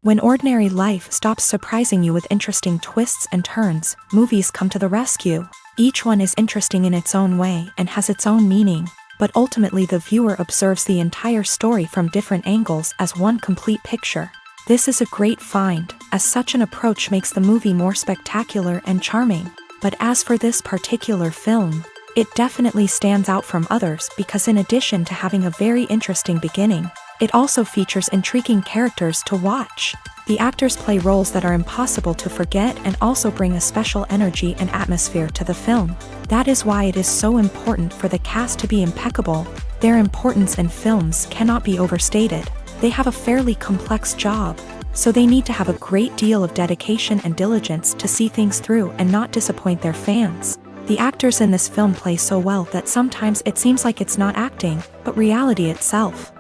When ordinary life stops surprising you with interesting twists and turns, movies come to the rescue. Each one is interesting in its own way and has its own meaning, but ultimately the viewer observes the entire story from different angles as one complete picture. This is a great find, as such an approach makes the movie more spectacular and charming. But as for this particular film, it definitely stands out from others because in addition to having a very interesting beginning, it also features intriguing characters to watch. The actors play roles that are impossible to forget and also bring a special energy and atmosphere to the film. That is why it is so important for the cast to be impeccable. Their importance in films cannot be overstated. They have a fairly complex job, so they need to have a great deal of dedication and diligence to see things through and not disappoint their fans. The actors in this film play so well that sometimes it seems like it's not acting, but reality itself.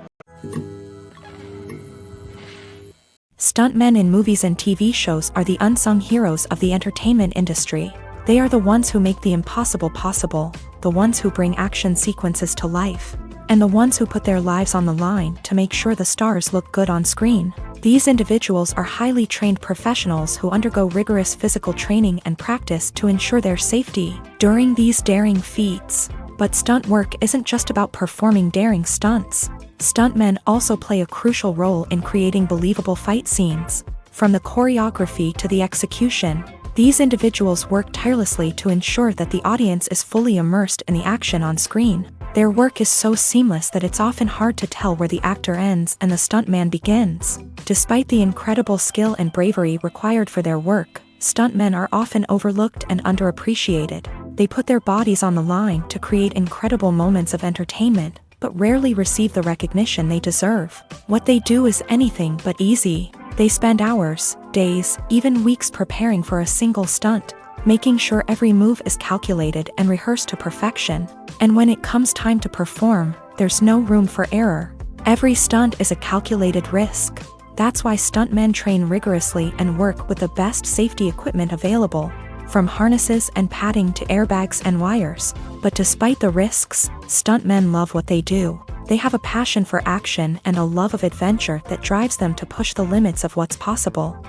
Stuntmen in movies and TV shows are the unsung heroes of the entertainment industry. They are the ones who make the impossible possible, the ones who bring action sequences to life, and the ones who put their lives on the line to make sure the stars look good on screen. These individuals are highly trained professionals who undergo rigorous physical training and practice to ensure their safety during these daring feats. But stunt work isn't just about performing daring stunts. Stuntmen also play a crucial role in creating believable fight scenes. From the choreography to the execution, these individuals work tirelessly to ensure that the audience is fully immersed in the action on screen. Their work is so seamless that it's often hard to tell where the actor ends and the stuntman begins. Despite the incredible skill and bravery required for their work, stuntmen are often overlooked and underappreciated. They put their bodies on the line to create incredible moments of entertainment, but rarely receive the recognition they deserve. What they do is anything but easy. They spend hours, days, even weeks preparing for a single stunt, making sure every move is calculated and rehearsed to perfection. And when it comes time to perform, there's no room for error. Every stunt is a calculated risk. That's why stuntmen train rigorously and work with the best safety equipment available, from harnesses and padding to airbags and wires. But despite the risks, stuntmen love what they do. They have a passion for action and a love of adventure that drives them to push the limits of what's possible.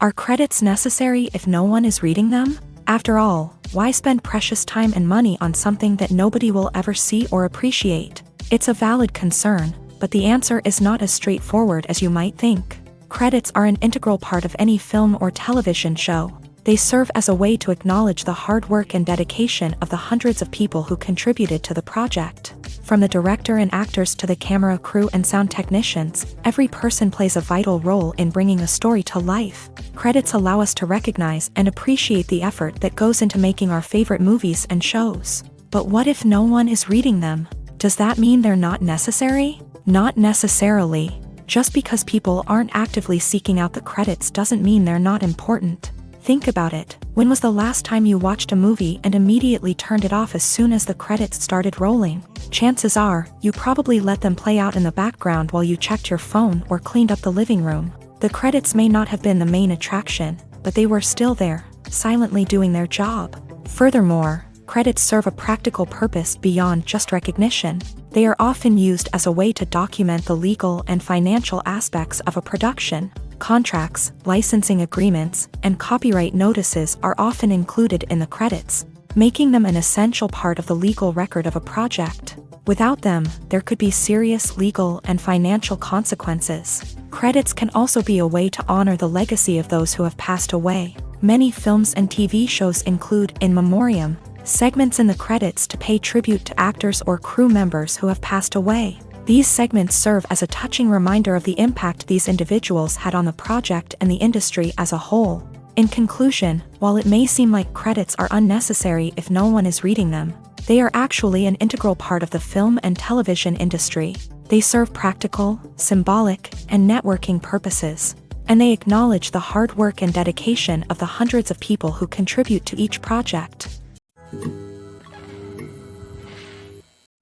Are credits necessary if no one is reading them? After all, why spend precious time and money on something that nobody will ever see or appreciate? It's a valid concern, but the answer is not as straightforward as you might think. Credits are an integral part of any film or television show. They serve as a way to acknowledge the hard work and dedication of the hundreds of people who contributed to the project. From the director and actors to the camera crew and sound technicians, every person plays a vital role in bringing a story to life. Credits allow us to recognize and appreciate the effort that goes into making our favorite movies and shows. But what if no one is reading them? Does that mean they're not necessary? Not necessarily. Just because people aren't actively seeking out the credits doesn't mean they're not important. Think about it. When was the last time you watched a movie and immediately turned it off as soon as the credits started rolling? Chances are, you probably let them play out in the background while you checked your phone or cleaned up the living room. The credits may not have been the main attraction, but they were still there, silently doing their job. Furthermore, credits serve a practical purpose beyond just recognition. They are often used as a way to document the legal and financial aspects of a production. Contracts, licensing agreements, and copyright notices are often included in the credits, making them an essential part of the legal record of a project. Without them, there could be serious legal and financial consequences. Credits can also be a way to honor the legacy of those who have passed away. Many films and TV shows include in memoriam segments in the credits to pay tribute to actors or crew members who have passed away. These segments serve as a touching reminder of the impact these individuals had on the project and the industry as a whole. In conclusion, while it may seem like credits are unnecessary if no one is reading them, they are actually an integral part of the film and television industry. They serve practical, symbolic, and networking purposes, and they acknowledge the hard work and dedication of the hundreds of people who contribute to each project.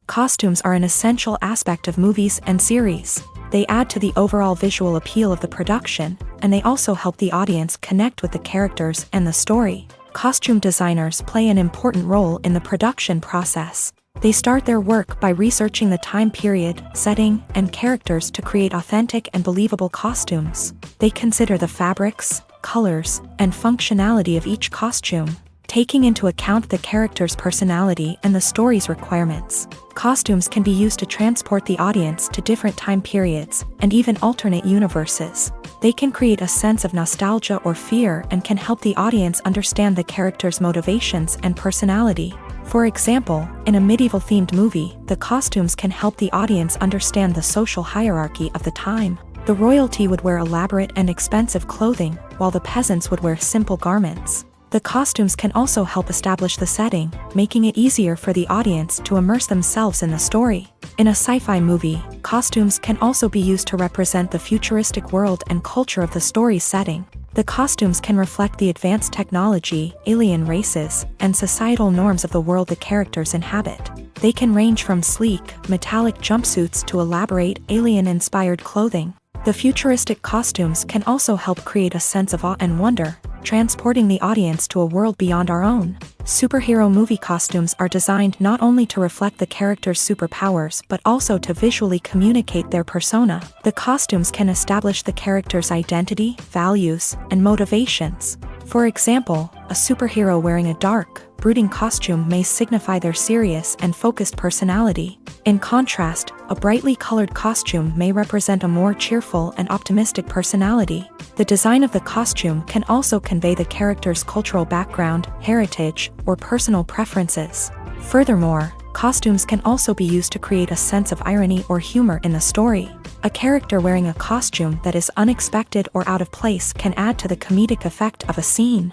Costumes are an essential aspect of movies and series. They add to the overall visual appeal of the production, and they also help the audience connect with the characters and the story. Costume designers play an important role in the production process. They start their work by researching the time period, setting, and characters to create authentic and believable costumes. They consider the fabrics, colors, and functionality of each costume, taking into account the character's personality and the story's requirements. Costumes can be used to transport the audience to different time periods and even alternate universes. They can create a sense of nostalgia or fear and can help the audience understand the character's motivations and personality. For example, in a medieval-themed movie, the costumes can help the audience understand the social hierarchy of the time. The royalty would wear elaborate and expensive clothing, while the peasants would wear simple garments. The costumes can also help establish the setting, making it easier for the audience to immerse themselves in the story. In a sci-fi movie, costumes can also be used to represent the futuristic world and culture of the story's setting. The costumes can reflect the advanced technology, alien races, and societal norms of the world the characters inhabit. They can range from sleek, metallic jumpsuits to elaborate, alien-inspired clothing. The futuristic costumes can also help create a sense of awe and wonder, transporting the audience to a world beyond our own. Superhero movie costumes are designed not only to reflect the character's superpowers but also to visually communicate their persona. The costumes can establish the character's identity, values, and motivations. For example, a superhero wearing a dark, brooding costume may signify their serious and focused personality. In contrast, a brightly colored costume may represent a more cheerful and optimistic personality. The design of the costume can also convey the character's cultural background, heritage, or personal preferences. Furthermore, costumes can also be used to create a sense of irony or humor in the story. A character wearing a costume that is unexpected or out of place can add to the comedic effect of a scene.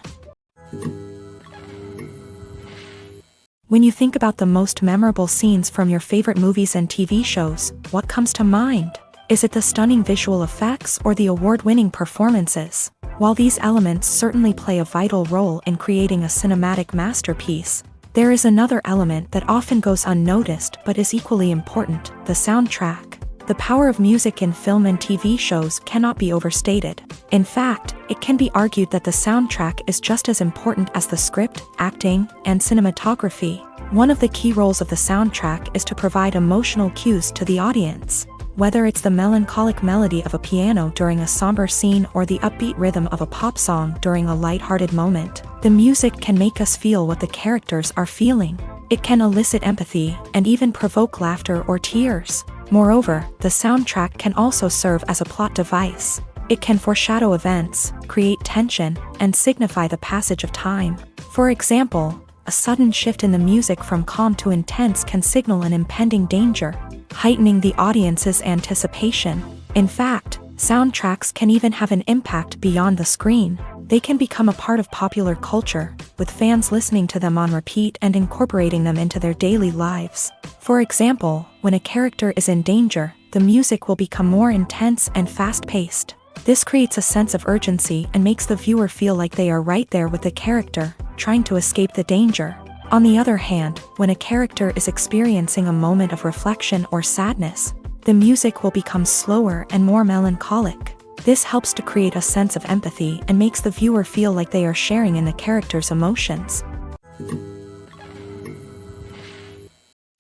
When you think about the most memorable scenes from your favorite movies and TV shows, what comes to mind? Is it the stunning visual effects or the award-winning performances? While these elements certainly play a vital role in creating a cinematic masterpiece, there is another element that often goes unnoticed but is equally important: the soundtrack. The power of music in film and TV shows cannot be overstated. In fact, it can be argued that the soundtrack is just as important as the script, acting, and cinematography. One of the key roles of the soundtrack is to provide emotional cues to the audience. Whether it's the melancholic melody of a piano during a somber scene or the upbeat rhythm of a pop song during a lighthearted moment, the music can make us feel what the characters are feeling. It can elicit empathy and even provoke laughter or tears. Moreover, the soundtrack can also serve as a plot device. It can foreshadow events, create tension, and signify the passage of time. For example, a sudden shift in the music from calm to intense can signal an impending danger, heightening the audience's anticipation. In fact, soundtracks can even have an impact beyond the screen. They can become a part of popular culture, with fans listening to them on repeat and incorporating them into their daily lives. For example, when a character is in danger, the music will become more intense and fast-paced. This creates a sense of urgency and makes the viewer feel like they are right there with the character, trying to escape the danger. On the other hand, when a character is experiencing a moment of reflection or sadness, the music will become slower and more melancholic. This helps to create a sense of empathy and makes the viewer feel like they are sharing in the character's emotions.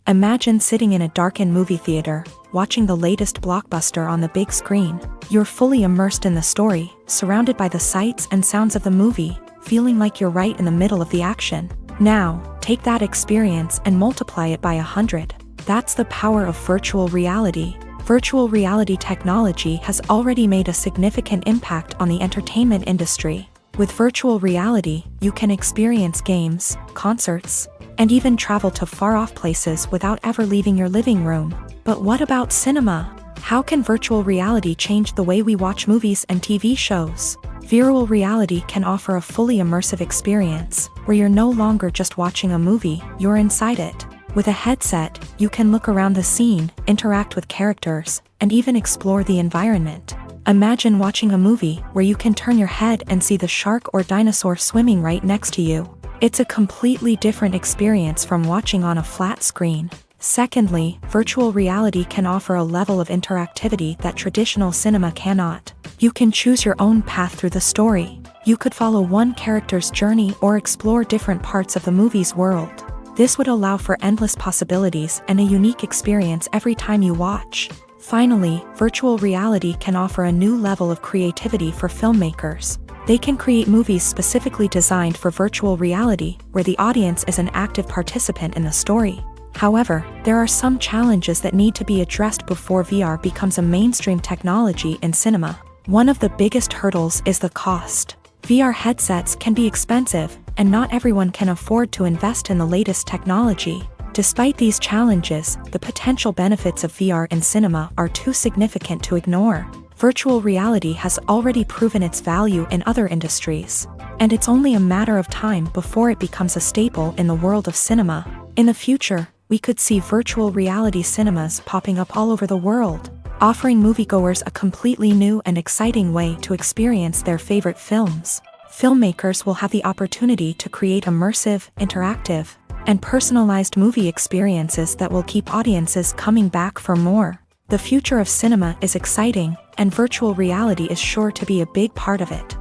Imagine sitting in a darkened movie theater, watching the latest blockbuster on the big screen. You're fully immersed in the story, surrounded by the sights and sounds of the movie, feeling like you're right in the middle of the action. Now, take that experience and multiply it by 100. That's the power of virtual reality. Virtual reality technology has already made a significant impact on the entertainment industry. With virtual reality, you can experience games, concerts, and even travel to far-off places without ever leaving your living room. But what about cinema? How can virtual reality change the way we watch movies and TV shows? Virtual reality can offer a fully immersive experience, where you're no longer just watching a movie, you're inside it. With a headset, you can look around the scene, interact with characters, and even explore the environment. Imagine watching a movie where you can turn your head and see the shark or dinosaur swimming right next to you. It's a completely different experience from watching on a flat screen. Secondly, virtual reality can offer a level of interactivity that traditional cinema cannot. You can choose your own path through the story. You could follow one character's journey or explore different parts of the movie's world. This would allow for endless possibilities and a unique experience every time you watch. Finally, virtual reality can offer a new level of creativity for filmmakers. They can create movies specifically designed for virtual reality, where the audience is an active participant in the story. However, there are some challenges that need to be addressed before VR becomes a mainstream technology in cinema. One of the biggest hurdles is the cost. VR headsets can be expensive, and not everyone can afford to invest in the latest technology. Despite these challenges, the potential benefits of VR in cinema are too significant to ignore. Virtual reality has already proven its value in other industries, and it's only a matter of time before it becomes a staple in the world of cinema. In the future, we could see virtual reality cinemas popping up all over the world, offering moviegoers a completely new and exciting way to experience their favorite films. Filmmakers will have the opportunity to create immersive, interactive, and personalized movie experiences that will keep audiences coming back for more. The future of cinema is exciting, and virtual reality is sure to be a big part of it.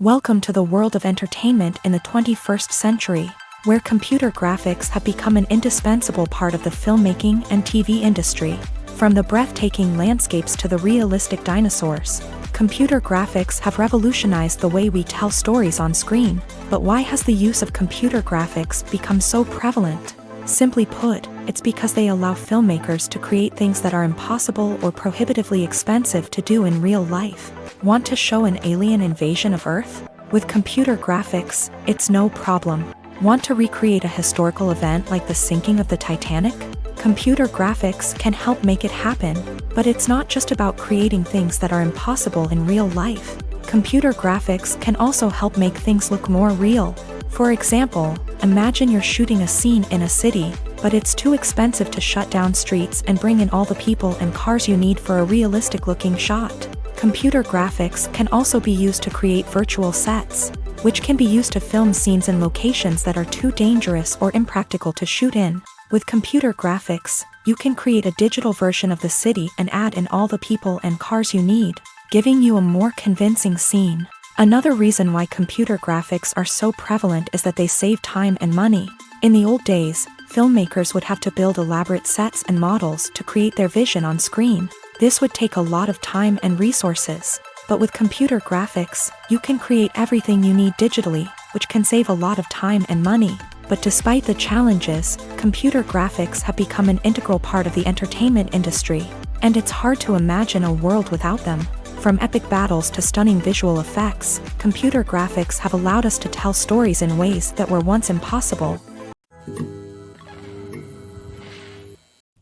Welcome to the world of entertainment in the 21st century, where computer graphics have become an indispensable part of the filmmaking and TV industry. From the breathtaking landscapes to the realistic dinosaurs, computer graphics have revolutionized the way we tell stories on screen. But why has the use of computer graphics become so prevalent? Simply put, it's because they allow filmmakers to create things that are impossible or prohibitively expensive to do in real life. Want to show an alien invasion of Earth? With computer graphics, it's no problem. Want to recreate a historical event like the sinking of the Titanic? Computer graphics can help make it happen, but it's not just about creating things that are impossible in real life. Computer graphics can also help make things look more real. For example, imagine you're shooting a scene in a city, but it's too expensive to shut down streets and bring in all the people and cars you need for a realistic-looking shot. Computer graphics can also be used to create virtual sets, which can be used to film scenes in locations that are too dangerous or impractical to shoot in. With computer graphics, you can create a digital version of the city and add in all the people and cars you need, giving you a more convincing scene. Another reason why computer graphics are so prevalent is that they save time and money. In the old days, filmmakers would have to build elaborate sets and models to create their vision on screen. This would take a lot of time and resources. But with computer graphics, you can create everything you need digitally, which can save a lot of time and money. But despite the challenges, computer graphics have become an integral part of the entertainment industry, and it's hard to imagine a world without them. From epic battles to stunning visual effects, computer graphics have allowed us to tell stories in ways that were once impossible.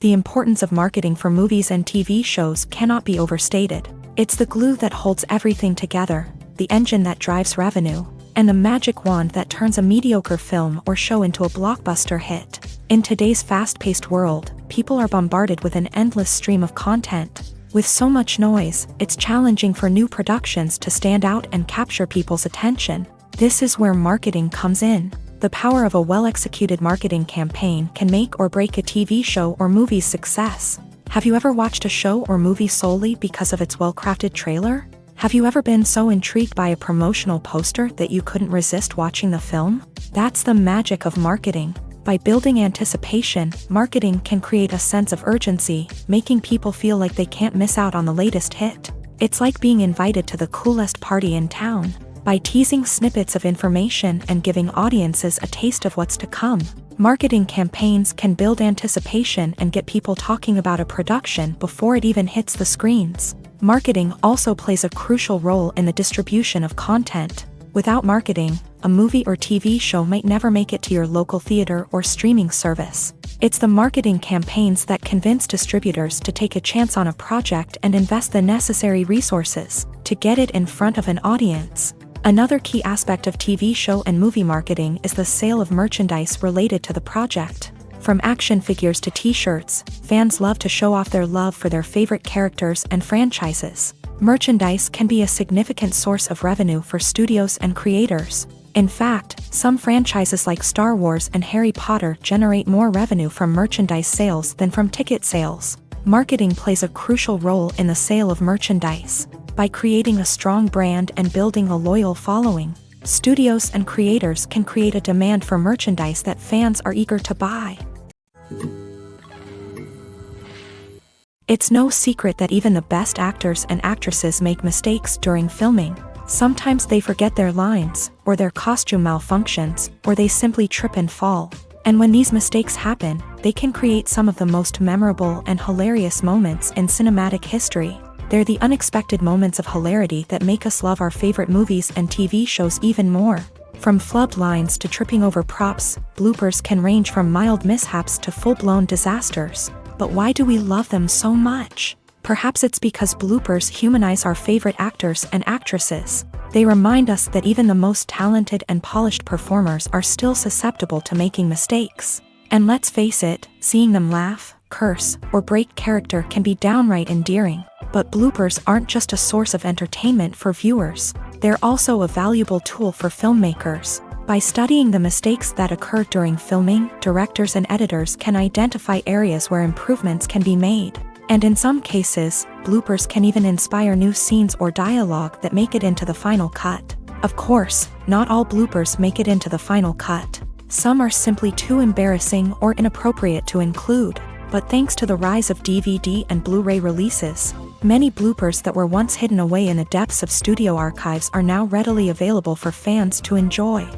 The importance of marketing for movies and TV shows cannot be overstated. It's the glue that holds everything together, the engine that drives revenue, and the magic wand that turns a mediocre film or show into a blockbuster hit. In today's fast-paced world, people are bombarded with an endless stream of content. With so much noise, it's challenging for new productions to stand out and capture people's attention. This is where marketing comes in. The power of a well-executed marketing campaign can make or break a TV show or movie's success. Have you ever watched a show or movie solely because of its well-crafted trailer? Have you ever been so intrigued by a promotional poster that you couldn't resist watching the film? That's the magic of marketing. By building anticipation, marketing can create a sense of urgency, making people feel like they can't miss out on the latest hit. It's like being invited to the coolest party in town. By teasing snippets of information and giving audiences a taste of what's to come, marketing campaigns can build anticipation and get people talking about a production before it even hits the screens. Marketing also plays a crucial role in the distribution of content. Without marketing, a movie or TV show might never make it to your local theater or streaming service. It's the marketing campaigns that convince distributors to take a chance on a project and invest the necessary resources to get it in front of an audience. Another key aspect of TV show and movie marketing is the sale of merchandise related to the project. From action figures to t-shirts, fans love to show off their love for their favorite characters and franchises. Merchandise can be a significant source of revenue for studios and creators. In fact, some franchises like Star Wars and Harry Potter generate more revenue from merchandise sales than from ticket sales. Marketing plays a crucial role in the sale of merchandise. By creating a strong brand and building a loyal following, Studios and creators can create a demand for merchandise that fans are eager to buy. It's no secret that even the best actors and actresses make mistakes during filming. Sometimes they forget their lines, or their costume malfunctions, or they simply trip and fall. And when these mistakes happen, they can create some of the most memorable and hilarious moments in cinematic history. They're the unexpected moments of hilarity that make us love our favorite movies and TV shows even more. From flubbed lines to tripping over props, bloopers can range from mild mishaps to full-blown disasters. But why do we love them so much? Perhaps it's because bloopers humanize our favorite actors and actresses. They remind us that even the most talented and polished performers are still susceptible to making mistakes. And let's face it, seeing them laugh, curse, or break character can be downright endearing. But bloopers aren't just a source of entertainment for viewers. They're also a valuable tool for filmmakers. By studying the mistakes that occur during filming, directors and editors can identify areas where improvements can be made. And in some cases, bloopers can even inspire new scenes or dialogue that make it into the final cut. Of course, not all bloopers make it into the final cut. Some are simply too embarrassing or inappropriate to include. But thanks to the rise of DVD and Blu-ray releases, many bloopers that were once hidden away in the depths of studio archives are now readily available for fans to enjoy.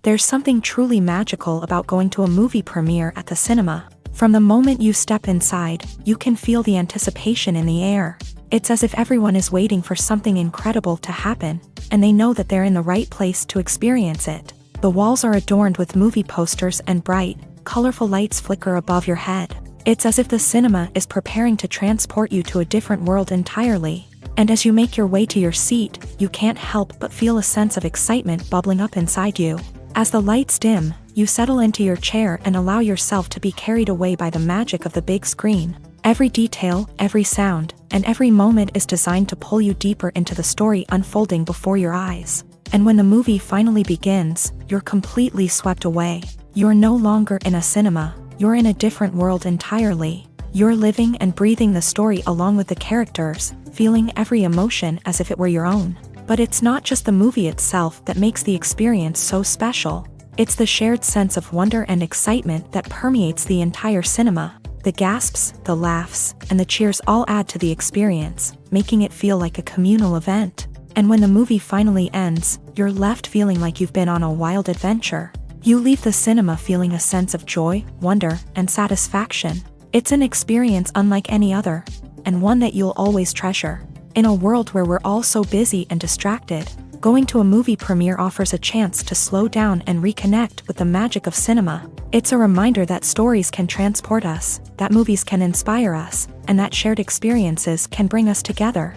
There's something truly magical about going to a movie premiere at the cinema. From the moment you step inside, you can feel the anticipation in the air. It's as if everyone is waiting for something incredible to happen, and they know that they're in the right place to experience it. The walls are adorned with movie posters and bright, colorful lights flicker above your head. It's as if the cinema is preparing to transport you to a different world entirely. And as you make your way to your seat, you can't help but feel a sense of excitement bubbling up inside you. As the lights dim, you settle into your chair and allow yourself to be carried away by the magic of the big screen. Every detail, every sound, and every moment is designed to pull you deeper into the story unfolding before your eyes. And when the movie finally begins, you're completely swept away. You're no longer in a cinema, you're in a different world entirely. You're living and breathing the story along with the characters, feeling every emotion as if it were your own. But it's not just the movie itself that makes the experience so special. It's the shared sense of wonder and excitement that permeates the entire cinema. The gasps, the laughs, and the cheers all add to the experience, making it feel like a communal event. And when the movie finally ends, you're left feeling like you've been on a wild adventure. You leave the cinema feeling a sense of joy, wonder, and satisfaction. It's an experience unlike any other, and one that you'll always treasure. In a world where we're all so busy and distracted, going to a movie premiere offers a chance to slow down and reconnect with the magic of cinema. It's a reminder that stories can transport us, that movies can inspire us, and that shared experiences can bring us together.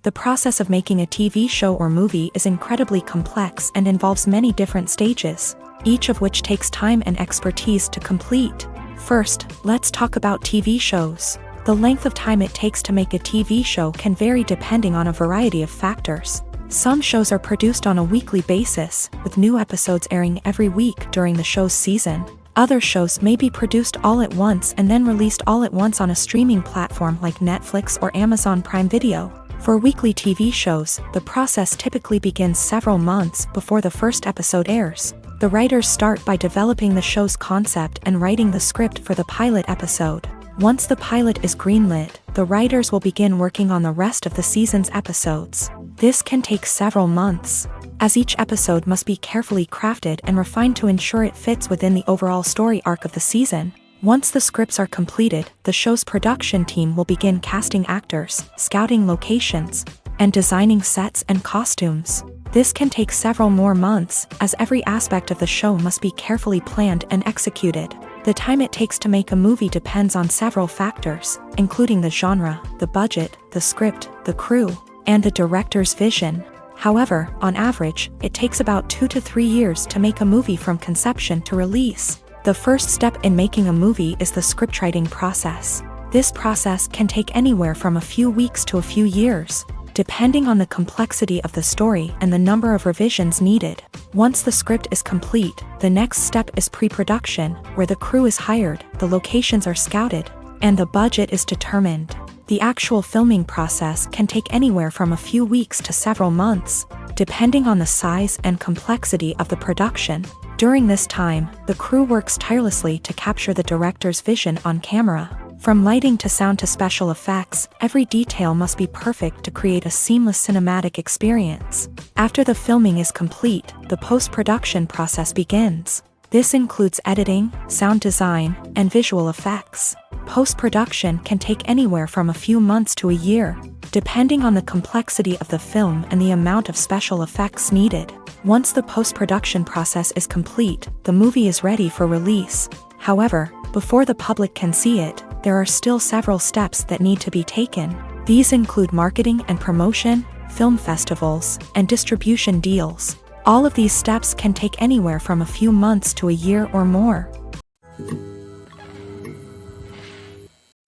The process of making a TV show or movie is incredibly complex and involves many different stages, each of which takes time and expertise to complete. First, let's talk about TV shows. The length of time it takes to make a TV show can vary depending on a variety of factors. Some shows are produced on a weekly basis, with new episodes airing every week during the show's season. Other shows may be produced all at once and then released all at once on a streaming platform like Netflix or Amazon Prime Video. For weekly TV shows, the process typically begins several months before the first episode airs. The writers start by developing the show's concept and writing the script for the pilot episode. Once the pilot is greenlit, the writers will begin working on the rest of the season's episodes. This can take several months, as each episode must be carefully crafted and refined to ensure it fits within the overall story arc of the season. Once the scripts are completed, the show's production team will begin casting actors, scouting locations, and designing sets and costumes. This can take several more months, as every aspect of the show must be carefully planned and executed. The time it takes to make a movie depends on several factors, including the genre, the budget, the script, the crew, and the director's vision. However, on average, it takes about 2 to 3 years to make a movie from conception to release. The first step in making a movie is the scriptwriting process. This process can take anywhere from a few weeks to a few years, depending on the complexity of the story and the number of revisions needed. Once the script is complete, the next step is pre-production, where the crew is hired, the locations are scouted, and the budget is determined. The actual filming process can take anywhere from a few weeks to several months, depending on the size and complexity of the production. During this time, the crew works tirelessly to capture the director's vision on camera. From lighting to sound to special effects, every detail must be perfect to create a seamless cinematic experience. After the filming is complete, the post-production process begins. This includes editing, sound design, and visual effects. Post-production can take anywhere from a few months to a year, depending on the complexity of the film and the amount of special effects needed. Once the post-production process is complete, the movie is ready for release. However, before the public can see it, there are still several steps that need to be taken. These include marketing and promotion, film festivals, and distribution deals. All of these steps can take anywhere from a few months to a year or more.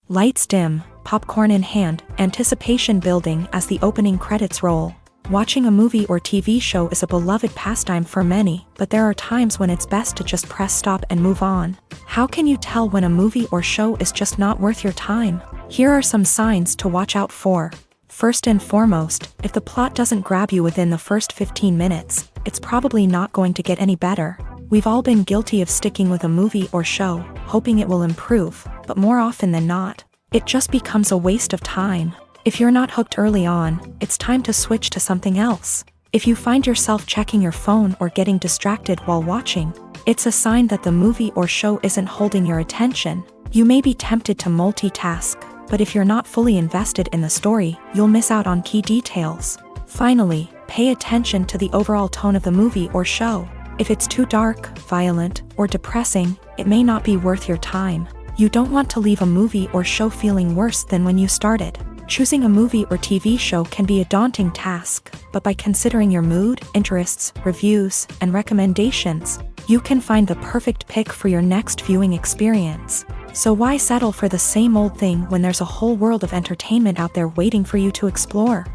Lights dim, popcorn in hand, anticipation building as the opening credits roll. Watching a movie or TV show is a beloved pastime for many, but there are times when it's best to just press stop and move on. How can you tell when a movie or show is just not worth your time? Here are some signs to watch out for. First and foremost, if the plot doesn't grab you within the first 15 minutes, it's probably not going to get any better. We've all been guilty of sticking with a movie or show, hoping it will improve, but more often than not, it just becomes a waste of time. If you're not hooked early on, it's time to switch to something else. If you find yourself checking your phone or getting distracted while watching, it's a sign that the movie or show isn't holding your attention. You may be tempted to multitask, but if you're not fully invested in the story, you'll miss out on key details. Finally, pay attention to the overall tone of the movie or show. If it's too dark, violent, or depressing, it may not be worth your time. You don't want to leave a movie or show feeling worse than when you started. Choosing a movie or TV show can be a daunting task, but by considering your mood, interests, reviews, and recommendations, you can find the perfect pick for your next viewing experience. So why settle for the same old thing when there's a whole world of entertainment out there waiting for you to explore?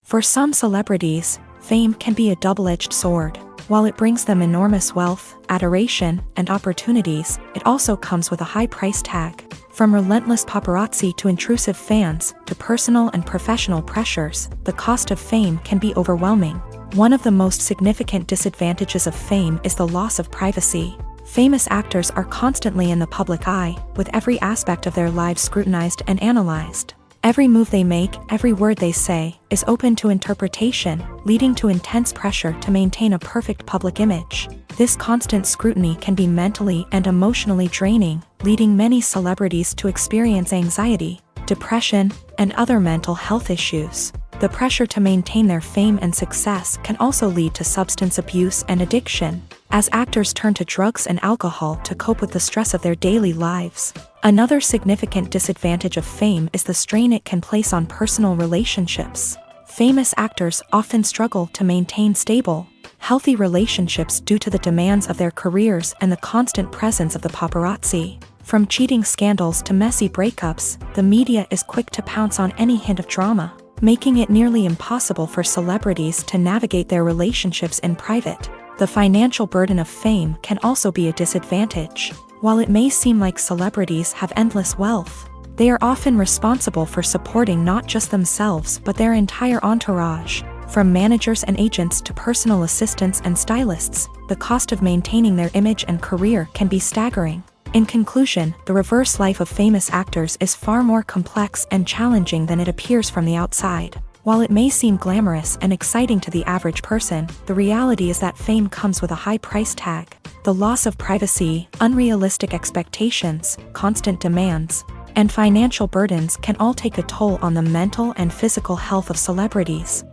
For some celebrities, fame can be a double-edged sword. While it brings them enormous wealth, adoration, and opportunities, it also comes with a high price tag. From relentless paparazzi to intrusive fans, to personal and professional pressures, the cost of fame can be overwhelming. One of the most significant disadvantages of fame is the loss of privacy. Famous actors are constantly in the public eye, with every aspect of their lives scrutinized and analyzed. Every move they make, every word they say, is open to interpretation, leading to intense pressure to maintain a perfect public image. This constant scrutiny can be mentally and emotionally draining, leading many celebrities to experience anxiety, depression, and other mental health issues. The pressure to maintain their fame and success can also lead to substance abuse and addiction, as actors turn to drugs and alcohol to cope with the stress of their daily lives. Another significant disadvantage of fame is the strain it can place on personal relationships. Famous actors often struggle to maintain stable, healthy relationships due to the demands of their careers and the constant presence of the paparazzi. From cheating scandals to messy breakups, the media is quick to pounce on any hint of drama, making it nearly impossible for celebrities to navigate their relationships in private. The financial burden of fame can also be a disadvantage. While it may seem like celebrities have endless wealth, they are often responsible for supporting not just themselves but their entire entourage. From managers and agents to personal assistants and stylists, the cost of maintaining their image and career can be staggering. In conclusion, the reverse life of famous actors is far more complex and challenging than it appears from the outside. While it may seem glamorous and exciting to the average person, the reality is that fame comes with a high price tag. The loss of privacy, unrealistic expectations, constant demands, and financial burdens can all take a toll on the mental and physical health of celebrities.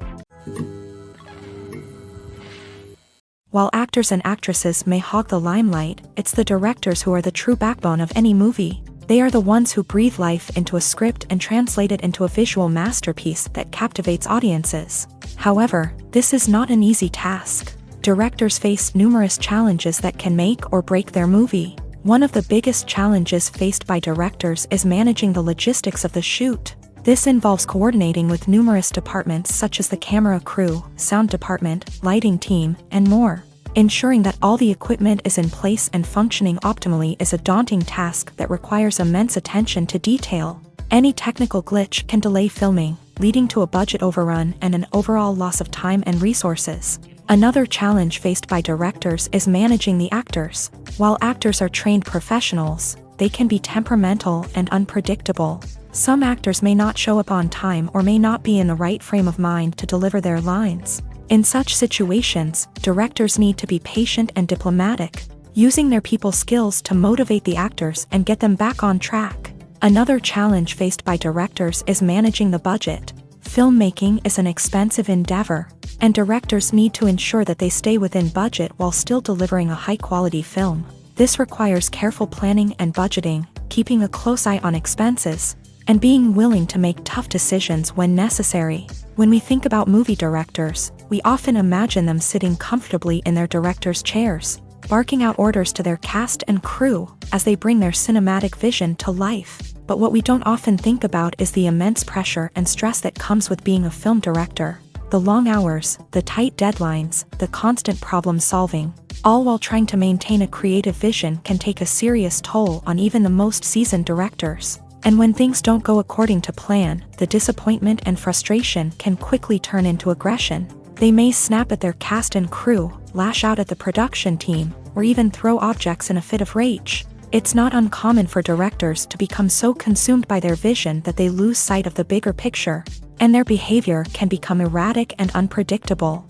While actors and actresses may hog the limelight, it's the directors who are the true backbone of any movie. They are the ones who breathe life into a script and translate it into a visual masterpiece that captivates audiences. However, this is not an easy task. Directors face numerous challenges that can make or break their movie. One of the biggest challenges faced by directors is managing the logistics of the shoot. This involves coordinating with numerous departments such as the camera crew, sound department, lighting team, and more. Ensuring that all the equipment is in place and functioning optimally is a daunting task that requires immense attention to detail. Any technical glitch can delay filming, leading to a budget overrun and an overall loss of time and resources. Another challenge faced by directors is managing the actors. While actors are trained professionals, they can be temperamental and unpredictable. Some actors may not show up on time or may not be in the right frame of mind to deliver their lines. In such situations, directors need to be patient and diplomatic, using their people skills to motivate the actors and get them back on track. Another challenge faced by directors is managing the budget. Filmmaking is an expensive endeavor, and directors need to ensure that they stay within budget while still delivering a high-quality film. This requires careful planning and budgeting, keeping a close eye on expenses, and being willing to make tough decisions when necessary. When we think about movie directors, we often imagine them sitting comfortably in their director's chairs, barking out orders to their cast and crew as they bring their cinematic vision to life. But what we don't often think about is the immense pressure and stress that comes with being a film director. The long hours, the tight deadlines, the constant problem solving, all while trying to maintain a creative vision can take a serious toll on even the most seasoned directors. And when things don't go according to plan, the disappointment and frustration can quickly turn into aggression. They may snap at their cast and crew, lash out at the production team, or even throw objects in a fit of rage. It's not uncommon for directors to become so consumed by their vision that they lose sight of the bigger picture, and their behavior can become erratic and unpredictable.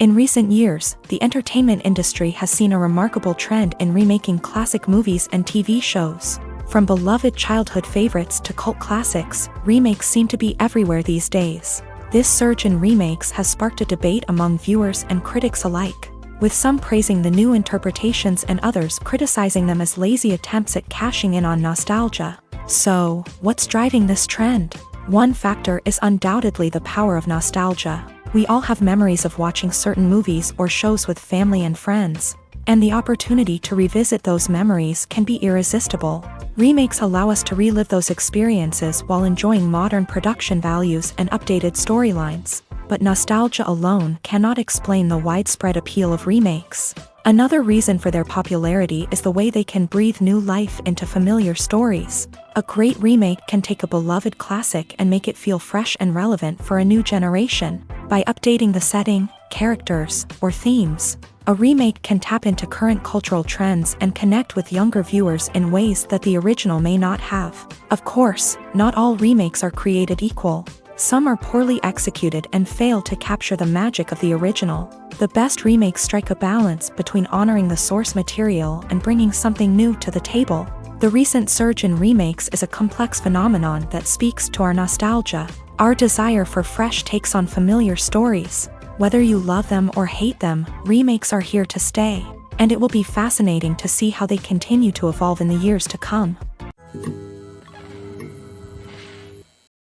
In recent years, the entertainment industry has seen a remarkable trend in remaking classic movies and TV shows. From beloved childhood favorites to cult classics, remakes seem to be everywhere these days. This surge in remakes has sparked a debate among viewers and critics alike, with some praising the new interpretations and others criticizing them as lazy attempts at cashing in on nostalgia. So, what's driving this trend? One factor is undoubtedly the power of nostalgia. We all have memories of watching certain movies or shows with family and friends, and the opportunity to revisit those memories can be irresistible. Remakes allow us to relive those experiences while enjoying modern production values and updated storylines. But nostalgia alone cannot explain the widespread appeal of remakes. Another reason for their popularity is the way they can breathe new life into familiar stories. A great remake can take a beloved classic and make it feel fresh and relevant for a new generation. By updating the setting, characters, or themes, a remake can tap into current cultural trends and connect with younger viewers in ways that the original may not have. Of course, not all remakes are created equal. Some are poorly executed and fail to capture the magic of the original. The best remakes strike a balance between honoring the source material and bringing something new to the table. The recent surge in remakes is a complex phenomenon that speaks to our nostalgia, our desire for fresh takes on familiar stories. Whether you love them or hate them, remakes are here to stay, and it will be fascinating to see how they continue to evolve in the years to come.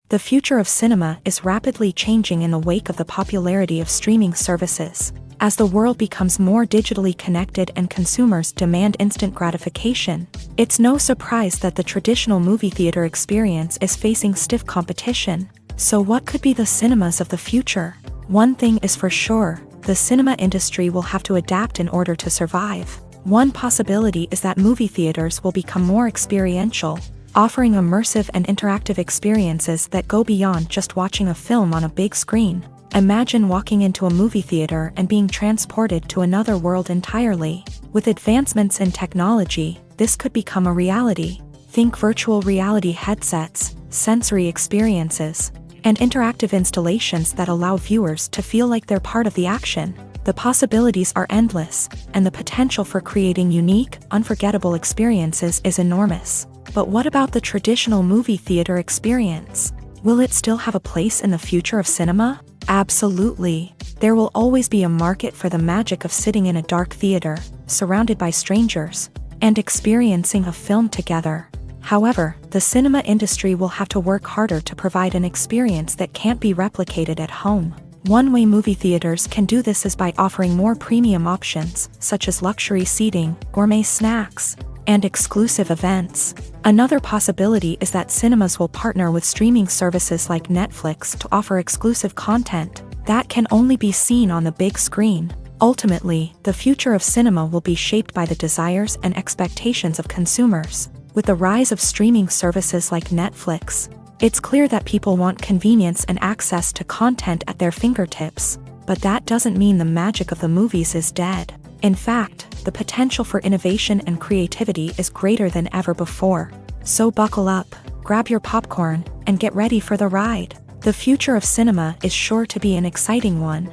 The future of cinema is rapidly changing in the wake of the popularity of streaming services. As the world becomes more digitally connected and consumers demand instant gratification, it's no surprise that the traditional movie theater experience is facing stiff competition. So what could be the cinemas of the future? One thing is for sure, the cinema industry will have to adapt in order to survive. One possibility is that movie theaters will become more experiential, offering immersive and interactive experiences that go beyond just watching a film on a big screen. Imagine walking into a movie theater and being transported to another world entirely. With advancements in technology, this could become a reality. Think virtual reality headsets, sensory experiences, and interactive installations that allow viewers to feel like they're part of the action. The possibilities are endless, and the potential for creating unique, unforgettable experiences is enormous. But what about the traditional movie theater experience? Will it still have a place in the future of cinema? Absolutely. There will always be a market for the magic of sitting in a dark theater, surrounded by strangers, and experiencing a film together. However, the cinema industry will have to work harder to provide an experience that can't be replicated at home. One way movie theaters can do this is by offering more premium options, such as luxury seating, gourmet snacks, and exclusive events. Another possibility is that cinemas will partner with streaming services like Netflix to offer exclusive content, that can only be seen on the big screen. Ultimately, the future of cinema will be shaped by the desires and expectations of consumers. With the rise of streaming services like Netflix, it's clear that people want convenience and access to content at their fingertips. But that doesn't mean the magic of the movies is dead. In fact, the potential for innovation and creativity is greater than ever before. So buckle up, grab your popcorn, and get ready for the ride. The future of cinema is sure to be an exciting one.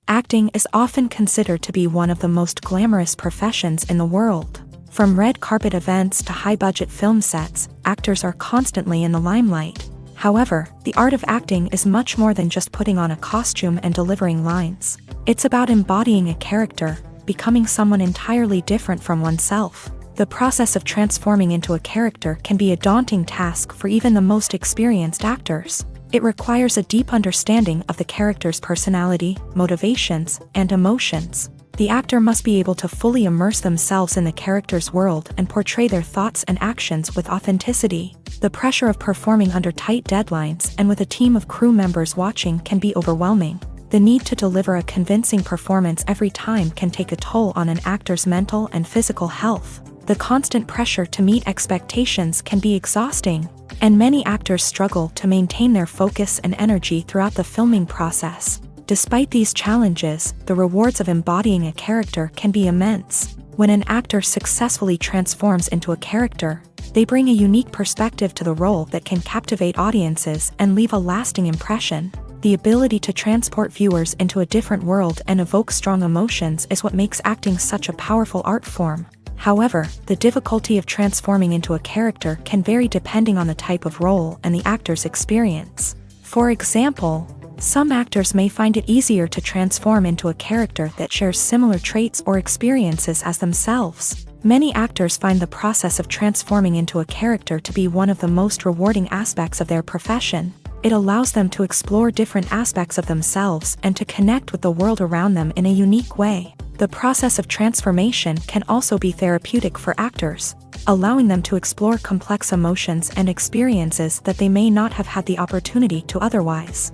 Acting is often considered to be one of the most glamorous professions in the world. From red carpet events to high-budget film sets, actors are constantly in the limelight. However, the art of acting is much more than just putting on a costume and delivering lines. It's about embodying a character, becoming someone entirely different from oneself. The process of transforming into a character can be a daunting task for even the most experienced actors. It requires a deep understanding of the character's personality, motivations, and emotions. The actor must be able to fully immerse themselves in the character's world and portray their thoughts and actions with authenticity. The pressure of performing under tight deadlines and with a team of crew members watching can be overwhelming. The need to deliver a convincing performance every time can take a toll on an actor's mental and physical health. The constant pressure to meet expectations can be exhausting, and many actors struggle to maintain their focus and energy throughout the filming process. Despite these challenges, the rewards of embodying a character can be immense. When an actor successfully transforms into a character, they bring a unique perspective to the role that can captivate audiences and leave a lasting impression. The ability to transport viewers into a different world and evoke strong emotions is what makes acting such a powerful art form. However, the difficulty of transforming into a character can vary depending on the type of role and the actor's experience. For example, some actors may find it easier to transform into a character that shares similar traits or experiences as themselves. Many actors find the process of transforming into a character to be one of the most rewarding aspects of their profession. It allows them to explore different aspects of themselves and to connect with the world around them in a unique way. The process of transformation can also be therapeutic for actors, allowing them to explore complex emotions and experiences that they may not have had the opportunity to otherwise.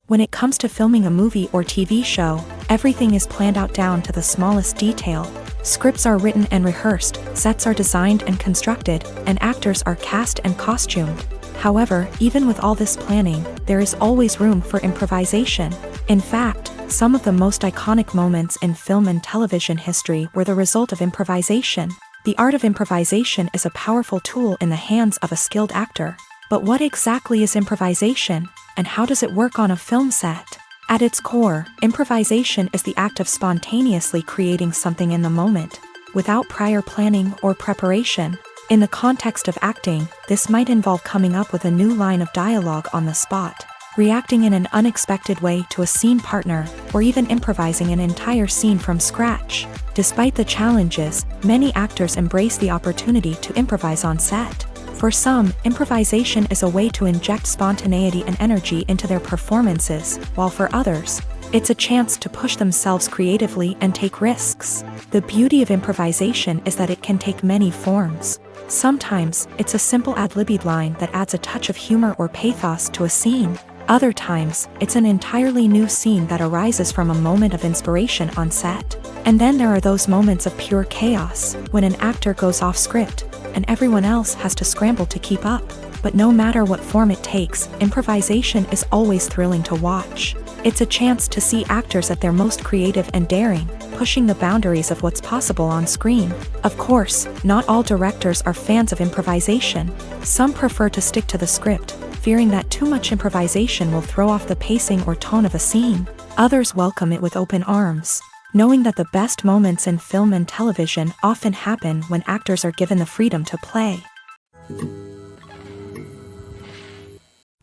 When it comes to filming a movie or TV show, everything is planned out down to the smallest detail. Scripts are written and rehearsed, sets are designed and constructed, and actors are cast and costumed. However, even with all this planning, there is always room for improvisation. In fact, some of the most iconic moments in film and television history were the result of improvisation. The art of improvisation is a powerful tool in the hands of a skilled actor. But what exactly is improvisation, and how does it work on a film set? At its core, improvisation is the act of spontaneously creating something in the moment, without prior planning or preparation. In the context of acting, this might involve coming up with a new line of dialogue on the spot, reacting in an unexpected way to a scene partner, or even improvising an entire scene from scratch. Despite the challenges, many actors embrace the opportunity to improvise on set. For some, improvisation is a way to inject spontaneity and energy into their performances, while for others, it's a chance to push themselves creatively and take risks. The beauty of improvisation is that it can take many forms. Sometimes, it's a simple ad-libbed line that adds a touch of humor or pathos to a scene. Other times, it's an entirely new scene that arises from a moment of inspiration on set. And then there are those moments of pure chaos, when an actor goes off script, and everyone else has to scramble to keep up. But no matter what form it takes, improvisation is always thrilling to watch. It's a chance to see actors at their most creative and daring, pushing the boundaries of what's possible on screen. Of course, not all directors are fans of improvisation. Some prefer to stick to the script, fearing that too much improvisation will throw off the pacing or tone of a scene. Others welcome it with open arms, knowing that the best moments in film and television often happen when actors are given the freedom to play.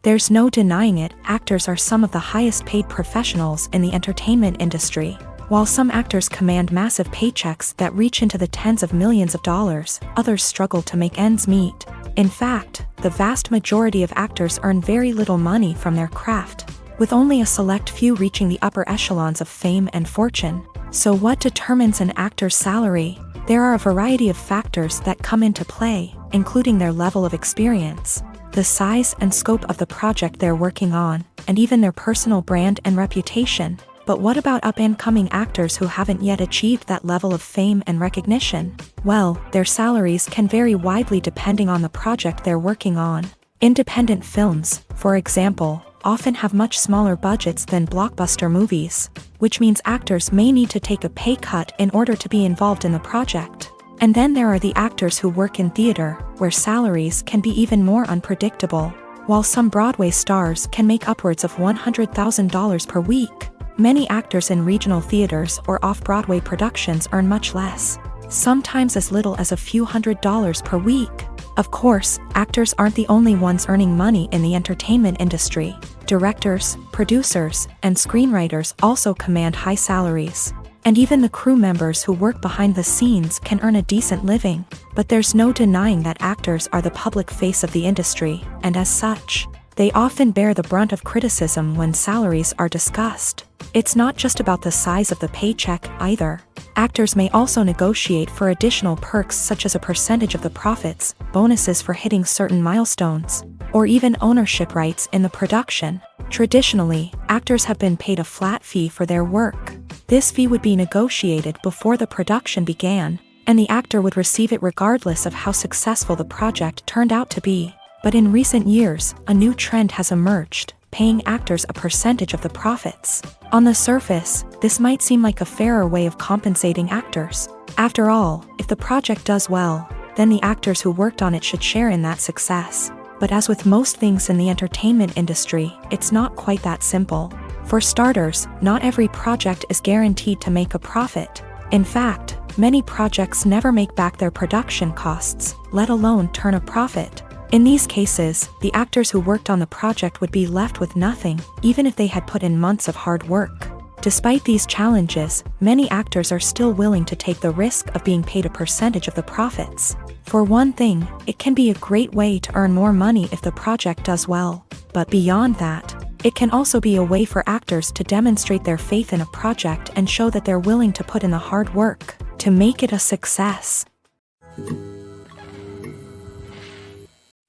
There's no denying it, actors are some of the highest paid professionals in the entertainment industry. While some actors command massive paychecks that reach into the tens of millions of dollars, others struggle to make ends meet. In fact, the vast majority of actors earn very little money from their craft, with only a select few reaching the upper echelons of fame and fortune. So what determines an actor's salary? There are a variety of factors that come into play, including their level of experience, the size and scope of the project they're working on, and even their personal brand and reputation. But what about up-and-coming actors who haven't yet achieved that level of fame and recognition? Well, their salaries can vary widely depending on the project they're working on. Independent films, for example, often have much smaller budgets than blockbuster movies, which means actors may need to take a pay cut in order to be involved in the project. And then there are the actors who work in theater, where salaries can be even more unpredictable. While some Broadway stars can make upwards of $100,000 per week, many actors in regional theaters or off-Broadway productions earn much less, sometimes as little as a few $100s per week. Of course, actors aren't the only ones earning money in the entertainment industry. Directors, producers, and screenwriters also command high salaries. And even the crew members who work behind the scenes can earn a decent living. But there's no denying that actors are the public face of the industry, and as such, they often bear the brunt of criticism when salaries are discussed. It's not just about the size of the paycheck, either. Actors may also negotiate for additional perks such as a percentage of the profits, bonuses for hitting certain milestones, or even ownership rights in the production. Traditionally, actors have been paid a flat fee for their work. This fee would be negotiated before the production began, and the actor would receive it regardless of how successful the project turned out to be. But in recent years, a new trend has emerged, paying actors a percentage of the profits. On the surface, this might seem like a fairer way of compensating actors. After all, if the project does well, then the actors who worked on it should share in that success. But as with most things in the entertainment industry, it's not quite that simple. For starters, not every project is guaranteed to make a profit. In fact, many projects never make back their production costs, let alone turn a profit. In these cases, the actors who worked on the project would be left with nothing, even if they had put in months of hard work. Despite these challenges, many actors are still willing to take the risk of being paid a percentage of the profits. For one thing, it can be a great way to earn more money if the project does well. But beyond that, it can also be a way for actors to demonstrate their faith in a project and show that they're willing to put in the hard work to make it a success.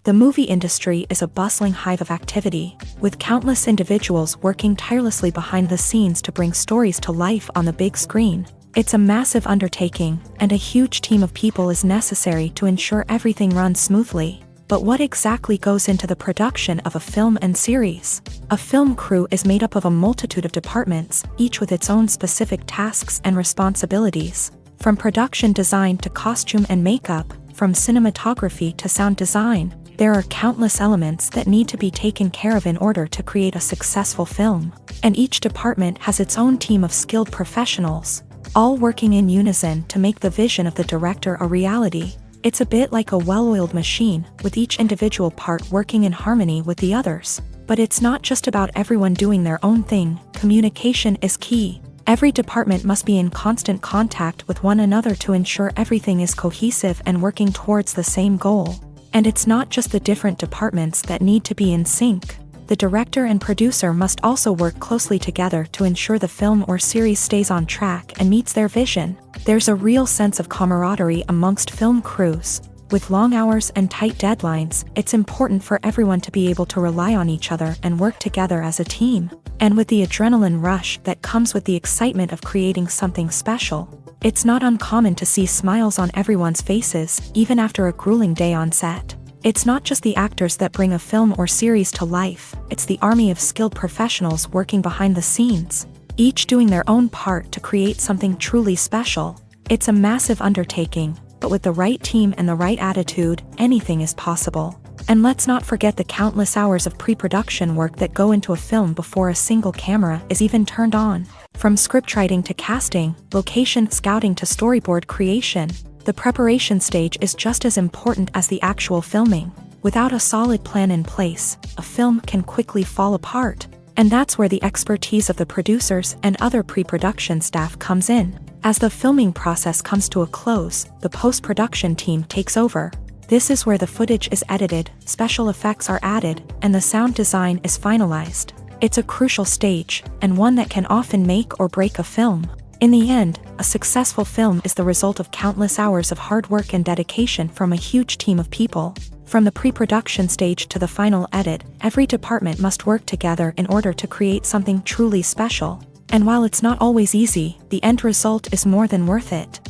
The movie industry is a bustling hive of activity, with countless individuals working tirelessly behind the scenes to bring stories to life on the big screen. It's a massive undertaking, and a huge team of people is necessary to ensure everything runs smoothly. But what exactly goes into the production of a film and series? A film crew is made up of a multitude of departments, each with its own specific tasks and responsibilities. From production design to costume and makeup, from cinematography to sound design, there are countless elements that need to be taken care of in order to create a successful film. And each department has its own team of skilled professionals, all working in unison to make the vision of the director a reality. It's a bit like a well-oiled machine, with each individual part working in harmony with the others. But it's not just about everyone doing their own thing. Communication is key. Every department must be in constant contact with one another to ensure everything is cohesive and working towards the same goal. And it's not just the different departments that need to be in sync. The director and producer must also work closely together to ensure the film or series stays on track and meets their vision. There's a real sense of camaraderie amongst film crews. With long hours and tight deadlines, it's important for everyone to be able to rely on each other and work together as a team. And with the adrenaline rush that comes with the excitement of creating something special, it's not uncommon to see smiles on everyone's faces, even after a grueling day on set. It's not just the actors that bring a film or series to life, it's the army of skilled professionals working behind the scenes, each doing their own part to create something truly special. It's a massive undertaking, but with the right team and the right attitude, anything is possible. And let's not forget the countless hours of pre-production work that go into a film before a single camera is even turned on. From scriptwriting to casting, location scouting to storyboard creation, the preparation stage is just as important as the actual filming. Without a solid plan in place, a film can quickly fall apart. And that's where the expertise of the producers and other pre-production staff comes in. As the filming process comes to a close, the post-production team takes over. This is where the footage is edited, special effects are added, and the sound design is finalized. It's a crucial stage, and one that can often make or break a film. In the end, a successful film is the result of countless hours of hard work and dedication from a huge team of people. From the pre-production stage to the final edit, every department must work together in order to create something truly special. And while it's not always easy, the end result is more than worth it.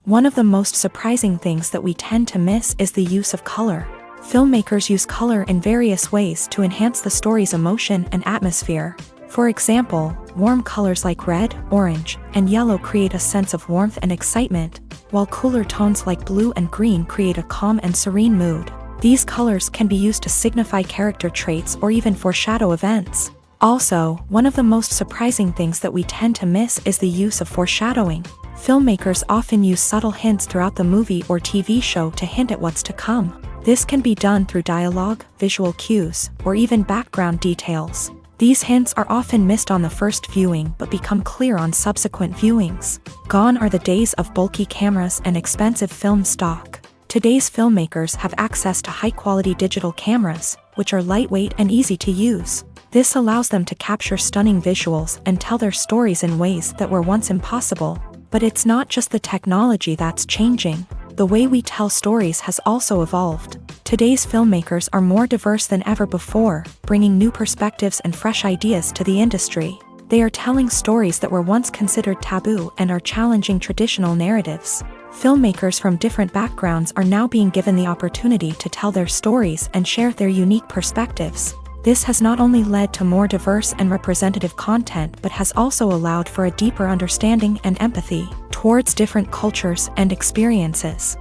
One of the most surprising things that we tend to miss is the use of color. Filmmakers use color in various ways to enhance the story's emotion and atmosphere. For example, warm colors like red, orange, and yellow create a sense of warmth and excitement, while cooler tones like blue and green create a calm and serene mood. These colors can be used to signify character traits or even foreshadow events. Also, one of the most surprising things that we tend to miss is the use of foreshadowing. Filmmakers often use subtle hints throughout the movie or TV show to hint at what's to come. This can be done through dialogue, visual cues, or even background details. These hints are often missed on the first viewing but become clear on subsequent viewings. Gone are the days of bulky cameras and expensive film stock. Today's filmmakers have access to high-quality digital cameras, which are lightweight and easy to use. This allows them to capture stunning visuals and tell their stories in ways that were once impossible. But it's not just the technology that's changing. The way we tell stories has also evolved. Today's filmmakers are more diverse than ever before, bringing new perspectives and fresh ideas to the industry. They are telling stories that were once considered taboo and are challenging traditional narratives. Filmmakers from different backgrounds are now being given the opportunity to tell their stories and share their unique perspectives. This has not only led to more diverse and representative content but has also allowed for a deeper understanding and empathy towards different cultures and experiences.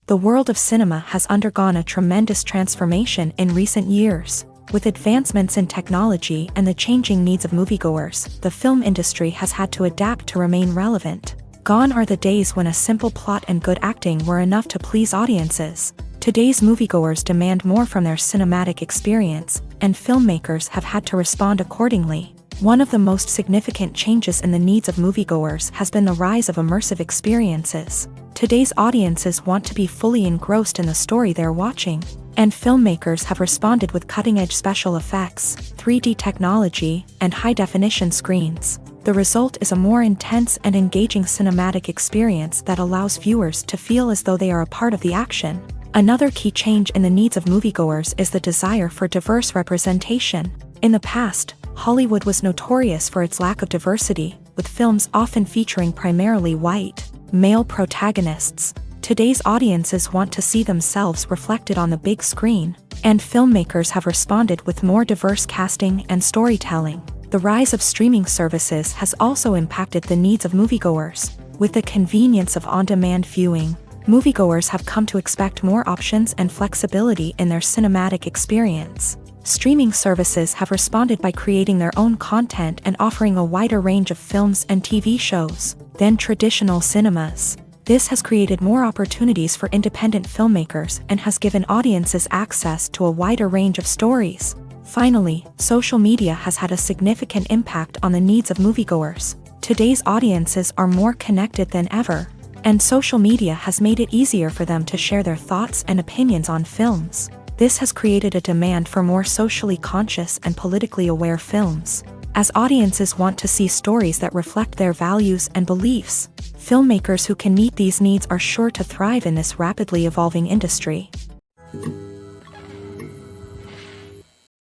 The world of cinema has undergone a tremendous transformation in recent years. With advancements in technology and the changing needs of moviegoers, the film industry has had to adapt to remain relevant. Gone are the days when a simple plot and good acting were enough to please audiences. Today's moviegoers demand more from their cinematic experience, and filmmakers have had to respond accordingly. One of the most significant changes in the needs of moviegoers has been the rise of immersive experiences. Today's audiences want to be fully engrossed in the story they're watching, and filmmakers have responded with cutting-edge special effects, 3D technology, and high-definition screens. The result is a more intense and engaging cinematic experience that allows viewers to feel as though they are a part of the action. Another key change in the needs of moviegoers is the desire for diverse representation. In the past, Hollywood was notorious for its lack of diversity, with films often featuring primarily white, male protagonists. Today's audiences want to see themselves reflected on the big screen, and filmmakers have responded with more diverse casting and storytelling. The rise of streaming services has also impacted the needs of moviegoers. With the convenience of on-demand viewing, moviegoers have come to expect more options and flexibility in their cinematic experience. Streaming services have responded by creating their own content and offering a wider range of films and TV shows than traditional cinemas. This has created more opportunities for independent filmmakers and has given audiences access to a wider range of stories. Finally, social media has had a significant impact on the needs of moviegoers. Today's audiences are more connected than ever, and social media has made it easier for them to share their thoughts and opinions on films. This has created a demand for more socially conscious and politically aware films. As audiences want to see stories that reflect their values and beliefs, filmmakers who can meet these needs are sure to thrive in this rapidly evolving industry.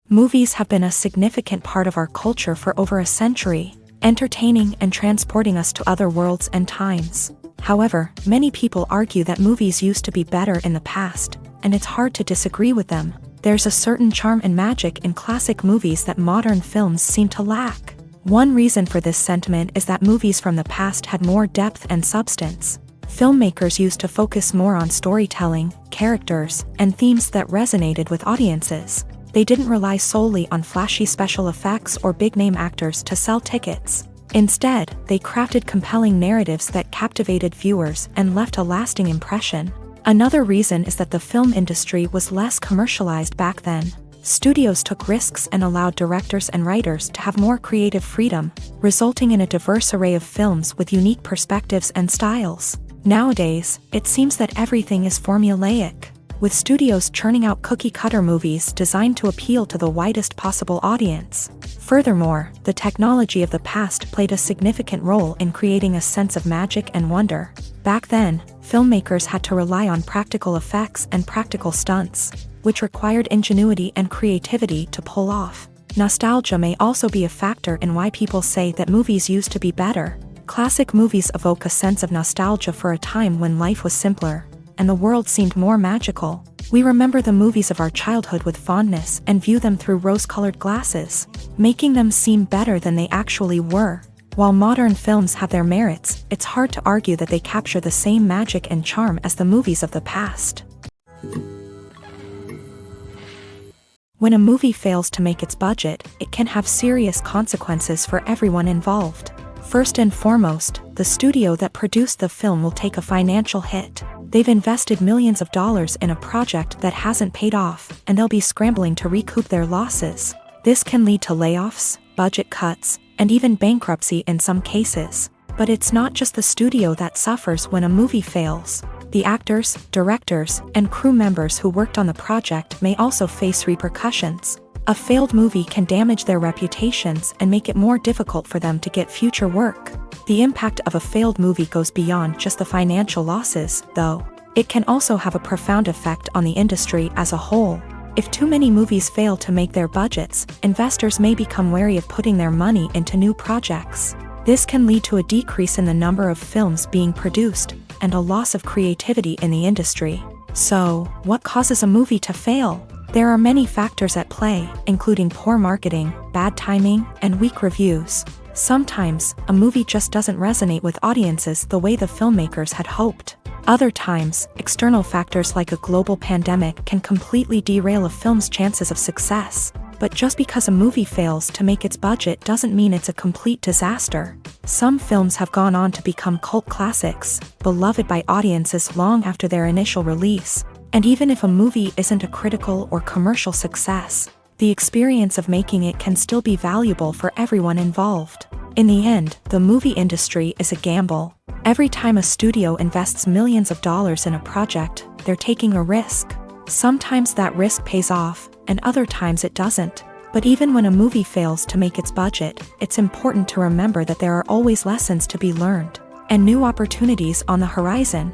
Movies have been a significant part of our culture for over a century, entertaining and transporting us to other worlds and times. However, many people argue that movies used to be better in the past, and it's hard to disagree with them. There's a certain charm and magic in classic movies that modern films seem to lack. One reason for this sentiment is that movies from the past had more depth and substance. Filmmakers used to focus more on storytelling, characters, and themes that resonated with audiences. They didn't rely solely on flashy special effects or big-name actors to sell tickets. Instead, they crafted compelling narratives that captivated viewers and left a lasting impression. Another reason is that the film industry was less commercialized back then. Studios took risks and allowed directors and writers to have more creative freedom, resulting in a diverse array of films with unique perspectives and styles. Nowadays, it seems that everything is formulaic. with studios churning out cookie-cutter movies designed to appeal to the widest possible audience. Furthermore, the technology of the past played a significant role in creating a sense of magic and wonder. Back then, filmmakers had to rely on practical effects and practical stunts, which required ingenuity and creativity to pull off. Nostalgia may also be a factor in why people say that movies used to be better. Classic movies evoke a sense of nostalgia for a time when life was simpler, and the world seemed more magical. We remember the movies of our childhood with fondness and view them through rose-colored glasses, making them seem better than they actually were. While modern films have their merits, it's hard to argue that they capture the same magic and charm as the movies of the past. When a movie fails to make its budget, it can have serious consequences for everyone involved. First and foremost, the studio that produced the film will take a financial hit. They've invested millions of dollars in a project that hasn't paid off, and they'll be scrambling to recoup their losses. This can lead to layoffs, budget cuts, and even bankruptcy in some cases. But it's not just the studio that suffers when a movie fails. The actors, directors, and crew members who worked on the project may also face repercussions. A failed movie can damage their reputations and make it more difficult for them to get future work. The impact of a failed movie goes beyond just the financial losses, though. It can also have a profound effect on the industry as a whole. If too many movies fail to make their budgets, investors may become wary of putting their money into new projects. This can lead to a decrease in the number of films being produced, and a loss of creativity in the industry. So, what causes a movie to fail? There are many factors at play, including poor marketing, bad timing, and weak reviews. Sometimes, a movie just doesn't resonate with audiences the way the filmmakers had hoped. Other times, external factors like a global pandemic can completely derail a film's chances of success. But just because a movie fails to make its budget doesn't mean it's a complete disaster. Some films have gone on to become cult classics, beloved by audiences long after their initial release. And even if a movie isn't a critical or commercial success, the experience of making it can still be valuable for everyone involved. In the end, the movie industry is a gamble. Every time a studio invests millions of dollars in a project, they're taking a risk. Sometimes that risk pays off, and other times it doesn't. But even when a movie fails to make its budget, it's important to remember that there are always lessons to be learned, and new opportunities on the horizon.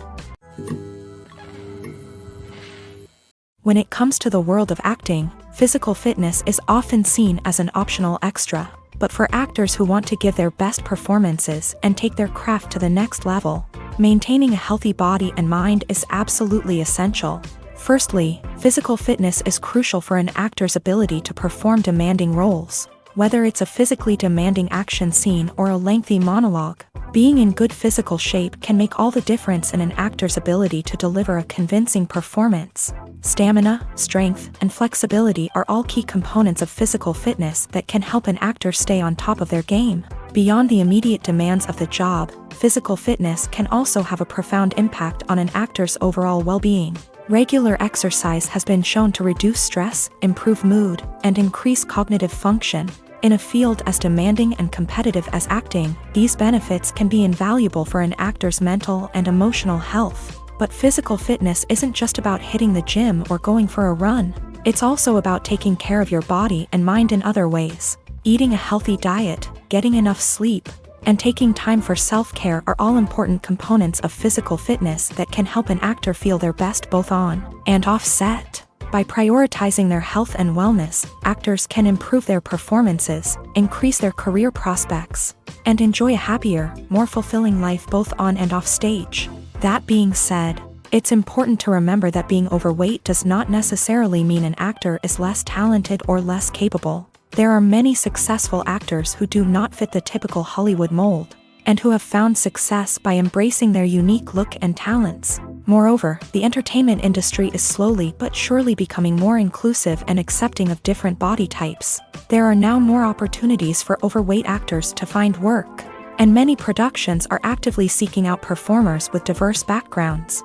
When it comes to the world of acting, physical fitness is often seen as an optional extra. But for actors who want to give their best performances and take their craft to the next level, maintaining a healthy body and mind is absolutely essential. Firstly, physical fitness is crucial for an actor's ability to perform demanding roles. Whether it's a physically demanding action scene or a lengthy monologue, being in good physical shape can make all the difference in an actor's ability to deliver a convincing performance. Stamina, strength, and flexibility are all key components of physical fitness that can help an actor stay on top of their game. Beyond the immediate demands of the job, physical fitness can also have a profound impact on an actor's overall well-being. Regular exercise has been shown to reduce stress, improve mood, and increase cognitive function. In a field as demanding and competitive as acting, these benefits can be invaluable for an actor's mental and emotional health. But physical fitness isn't just about hitting the gym or going for a run. It's also about taking care of your body and mind in other ways. Eating a healthy diet, getting enough sleep, and taking time for self-care are all important components of physical fitness that can help an actor feel their best both on and off set. By prioritizing their health and wellness, actors can improve their performances, increase their career prospects, and enjoy a happier, more fulfilling life both on and off stage. That being said, it's important to remember that being overweight does not necessarily mean an actor is less talented or less capable. There are many successful actors who do not fit the typical Hollywood mold, and who have found success by embracing their unique look and talents. Moreover, the entertainment industry is slowly but surely becoming more inclusive and accepting of different body types. There are now more opportunities for overweight actors to find work, and many productions are actively seeking out performers with diverse backgrounds.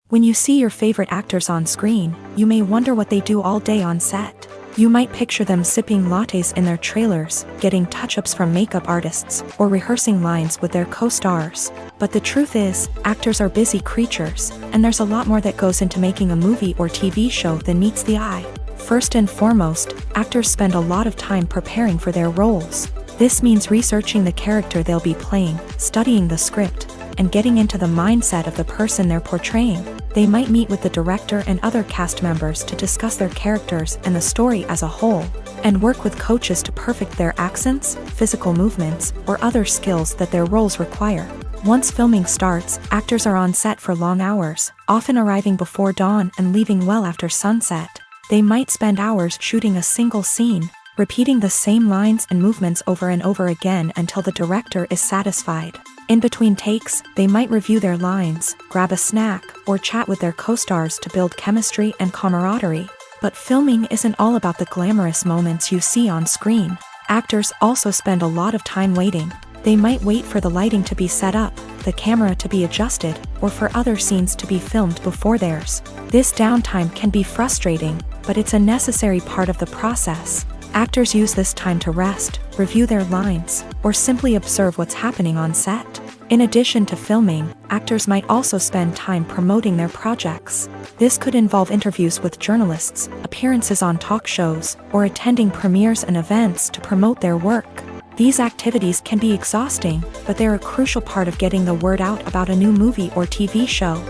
When you see your favorite actors on screen, you may wonder what they do all day on set. You might picture them sipping lattes in their trailers, getting touch-ups from makeup artists, or rehearsing lines with their co-stars. But the truth is, actors are busy creatures, and there's a lot more that goes into making a movie or TV show than meets the eye. First and foremost, actors spend a lot of time preparing for their roles. This means researching the character they'll be playing, studying the script, and getting into the mindset of the person they're portraying. They might meet with the director and other cast members to discuss their characters and the story as a whole, and work with coaches to perfect their accents, physical movements, or other skills that their roles require. Once filming starts, actors are on set for long hours, often arriving before dawn and leaving well after sunset. They might spend hours shooting a single scene, repeating the same lines and movements over and over again until the director is satisfied. In between takes, they might review their lines, grab a snack, or chat with their co-stars to build chemistry and camaraderie. But filming isn't all about the glamorous moments you see on screen. Actors also spend a lot of time waiting. They might wait for the lighting to be set up, the camera to be adjusted, or for other scenes to be filmed before theirs. This downtime can be frustrating, but it's a necessary part of the process. Actors use this time to rest, review their lines, or simply observe what's happening on set. In addition to filming, actors might also spend time promoting their projects. This could involve interviews with journalists, appearances on talk shows, or attending premieres and events to promote their work. These activities can be exhausting, but they're a crucial part of getting the word out about a new movie or TV show.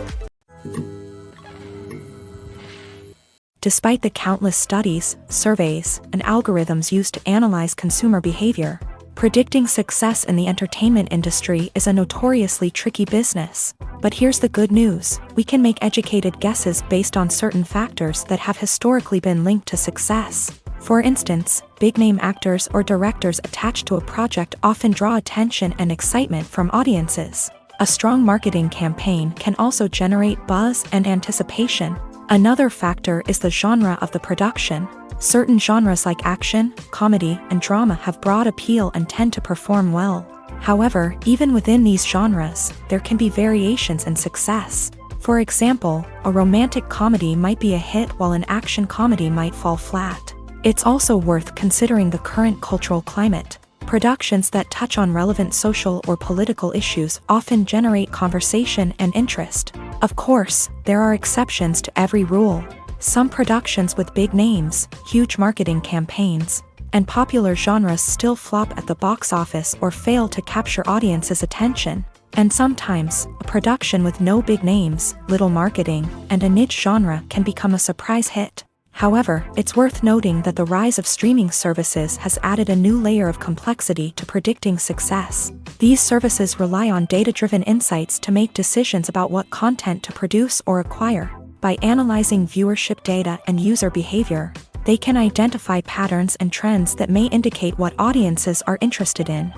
Despite the countless studies, surveys, and algorithms used to analyze consumer behavior, predicting success in the entertainment industry is a notoriously tricky business. But here's the good news: we can make educated guesses based on certain factors that have historically been linked to success. For instance, big-name actors or directors attached to a project often draw attention and excitement from audiences. A strong marketing campaign can also generate buzz and anticipation. Another factor is the genre of the production. Certain genres like action, comedy, and drama have broad appeal and tend to perform well. However, even within these genres, there can be variations in success. For example, a romantic comedy might be a hit while an action comedy might fall flat. It's also worth considering the current cultural climate. Productions that touch on relevant social or political issues often generate conversation and interest. Of course, there are exceptions to every rule. Some productions with big names, huge marketing campaigns, and popular genres still flop at the box office or fail to capture audiences' attention. And sometimes, a production with no big names, little marketing, and a niche genre can become a surprise hit. However, it's worth noting that the rise of streaming services has added a new layer of complexity to predicting success. These services rely on data-driven insights to make decisions about what content to produce or acquire. By analyzing viewership data and user behavior, they can identify patterns and trends that may indicate what audiences are interested in.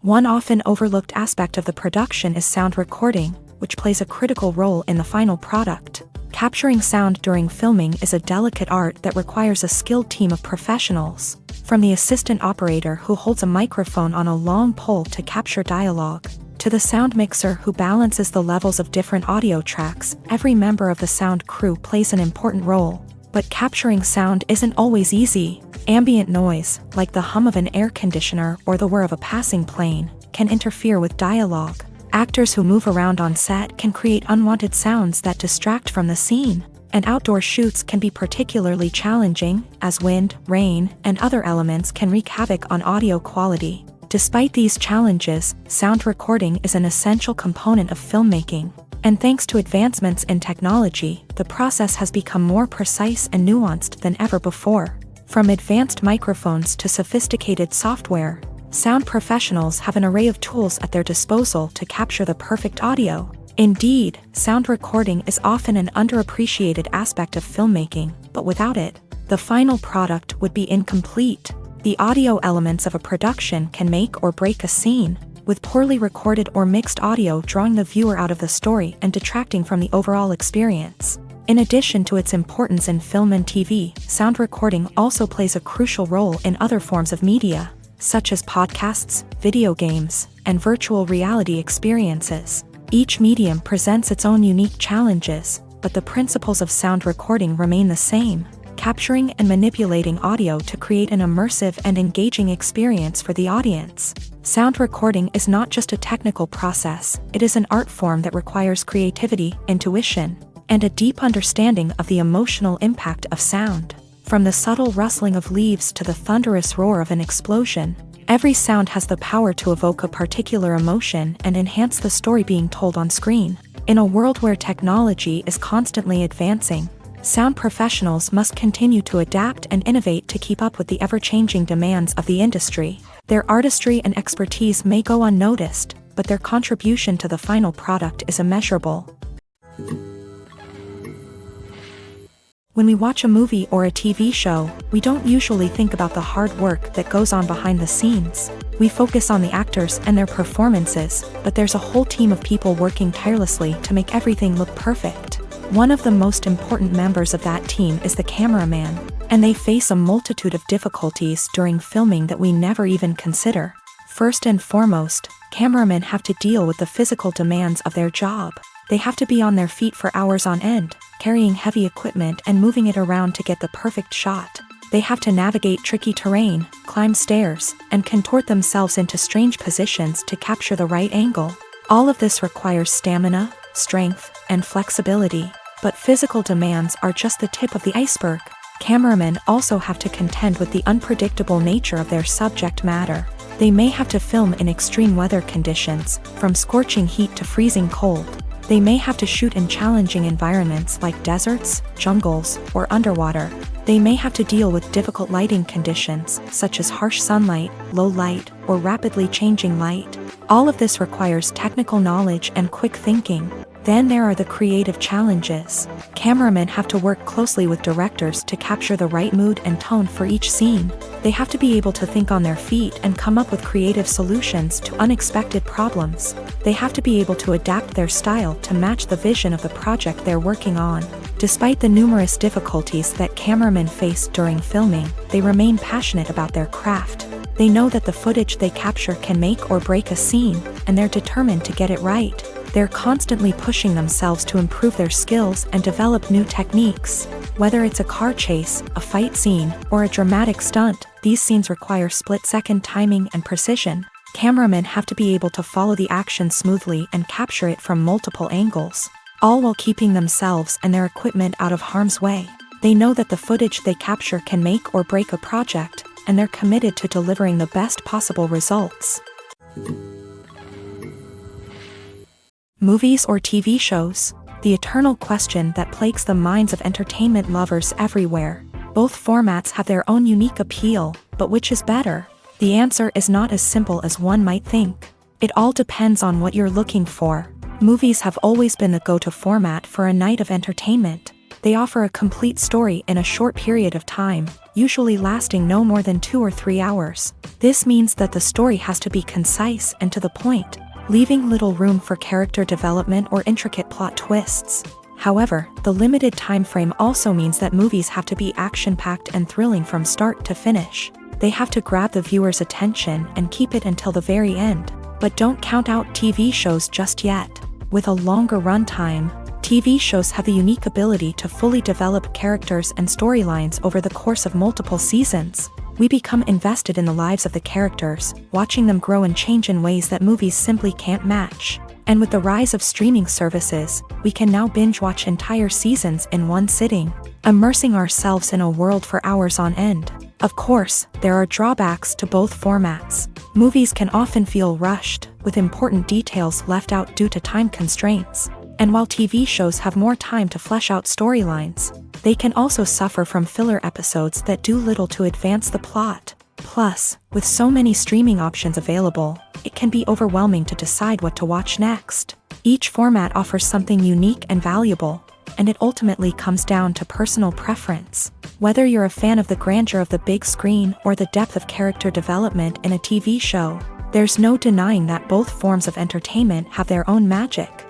One often overlooked aspect of the production is sound recording, which plays a critical role in the final product. Capturing sound during filming is a delicate art that requires a skilled team of professionals. From the assistant operator who holds a microphone on a long pole to capture dialogue, to the sound mixer who balances the levels of different audio tracks, every member of the sound crew plays an important role. But capturing sound isn't always easy. Ambient noise, like the hum of an air conditioner or the whir of a passing plane, can interfere with dialogue. Actors who move around on set can create unwanted sounds that distract from the scene. And outdoor shoots can be particularly challenging, as wind, rain, and other elements can wreak havoc on audio quality. Despite these challenges, sound recording is an essential component of filmmaking. And thanks to advancements in technology, the process has become more precise and nuanced than ever before. From advanced microphones to sophisticated software, sound professionals have an array of tools at their disposal to capture the perfect audio. Indeed, sound recording is often an underappreciated aspect of filmmaking, but without it, the final product would be incomplete. The audio elements of a production can make or break a scene, with poorly recorded or mixed audio drawing the viewer out of the story and detracting from the overall experience. In addition to its importance in film and TV, sound recording also plays a crucial role in other forms of media, such as podcasts, video games, and virtual reality experiences. Each medium presents its own unique challenges, but the principles of sound recording remain the same, capturing and manipulating audio to create an immersive and engaging experience for the audience. Sound recording is not just a technical process, it is an art form that requires creativity, intuition, and a deep understanding of the emotional impact of sound. From the subtle rustling of leaves to the thunderous roar of an explosion, every sound has the power to evoke a particular emotion and enhance the story being told on screen. In a world where technology is constantly advancing, sound professionals must continue to adapt and innovate to keep up with the ever-changing demands of the industry. Their artistry and expertise may go unnoticed, but their contribution to the final product is immeasurable. When we watch a movie or a TV show, we don't usually think about the hard work that goes on behind the scenes. We focus on the actors and their performances, but there's a whole team of people working tirelessly to make everything look perfect. One of the most important members of that team is the cameraman, and they face a multitude of difficulties during filming that we never even consider. First and foremost, cameramen have to deal with the physical demands of their job. They have to be on their feet for hours on end, carrying heavy equipment and moving it around to get the perfect shot. They have to navigate tricky terrain, climb stairs, and contort themselves into strange positions to capture the right angle. All of this requires stamina, strength, and flexibility. But physical demands are just the tip of the iceberg. Cameramen also have to contend with the unpredictable nature of their subject matter. They may have to film in extreme weather conditions, from scorching heat to freezing cold. They may have to shoot in challenging environments like deserts, jungles, or underwater. They may have to deal with difficult lighting conditions, such as harsh sunlight, low light, or rapidly changing light. All of this requires technical knowledge and quick thinking. Then there are the creative challenges. Cameramen have to work closely with directors to capture the right mood and tone for each scene. They have to be able to think on their feet and come up with creative solutions to unexpected problems. They have to be able to adapt their style to match the vision of the project they're working on. Despite the numerous difficulties that cameramen face during filming, they remain passionate about their craft. They know that the footage they capture can make or break a scene, and they're determined to get it right. They're constantly pushing themselves to improve their skills and develop new techniques. Whether it's a car chase, a fight scene, or a dramatic stunt, these scenes require split-second timing and precision. Cameramen have to be able to follow the action smoothly and capture it from multiple angles, all while keeping themselves and their equipment out of harm's way. They know that the footage they capture can make or break a project, and they're committed to delivering the best possible results. Movies or TV shows? The eternal question that plagues the minds of entertainment lovers everywhere. Both formats have their own unique appeal, but which is better? The answer is not as simple as one might think. It all depends on what you're looking for. Movies have always been the go-to format for a night of entertainment. They offer a complete story in a short period of time, usually lasting no more than 2 or 3 hours. This means that the story has to be concise and to the point, leaving little room for character development or intricate plot twists. However, the limited time frame also means that movies have to be action-packed and thrilling from start to finish. They have to grab the viewer's attention and keep it until the very end. But don't count out TV shows just yet. With a longer runtime, TV shows have the unique ability to fully develop characters and storylines over the course of multiple seasons. We become invested in the lives of the characters, watching them grow and change in ways that movies simply can't match. And with the rise of streaming services, we can now binge-watch entire seasons in one sitting, immersing ourselves in a world for hours on end. Of course, there are drawbacks to both formats. Movies can often feel rushed, with important details left out due to time constraints. And while TV shows have more time to flesh out storylines, they can also suffer from filler episodes that do little to advance the plot. Plus, with so many streaming options available, it can be overwhelming to decide what to watch next. Each format offers something unique and valuable, and it ultimately comes down to personal preference. Whether you're a fan of the grandeur of the big screen or the depth of character development in a TV show, there's no denying that both forms of entertainment have their own magic.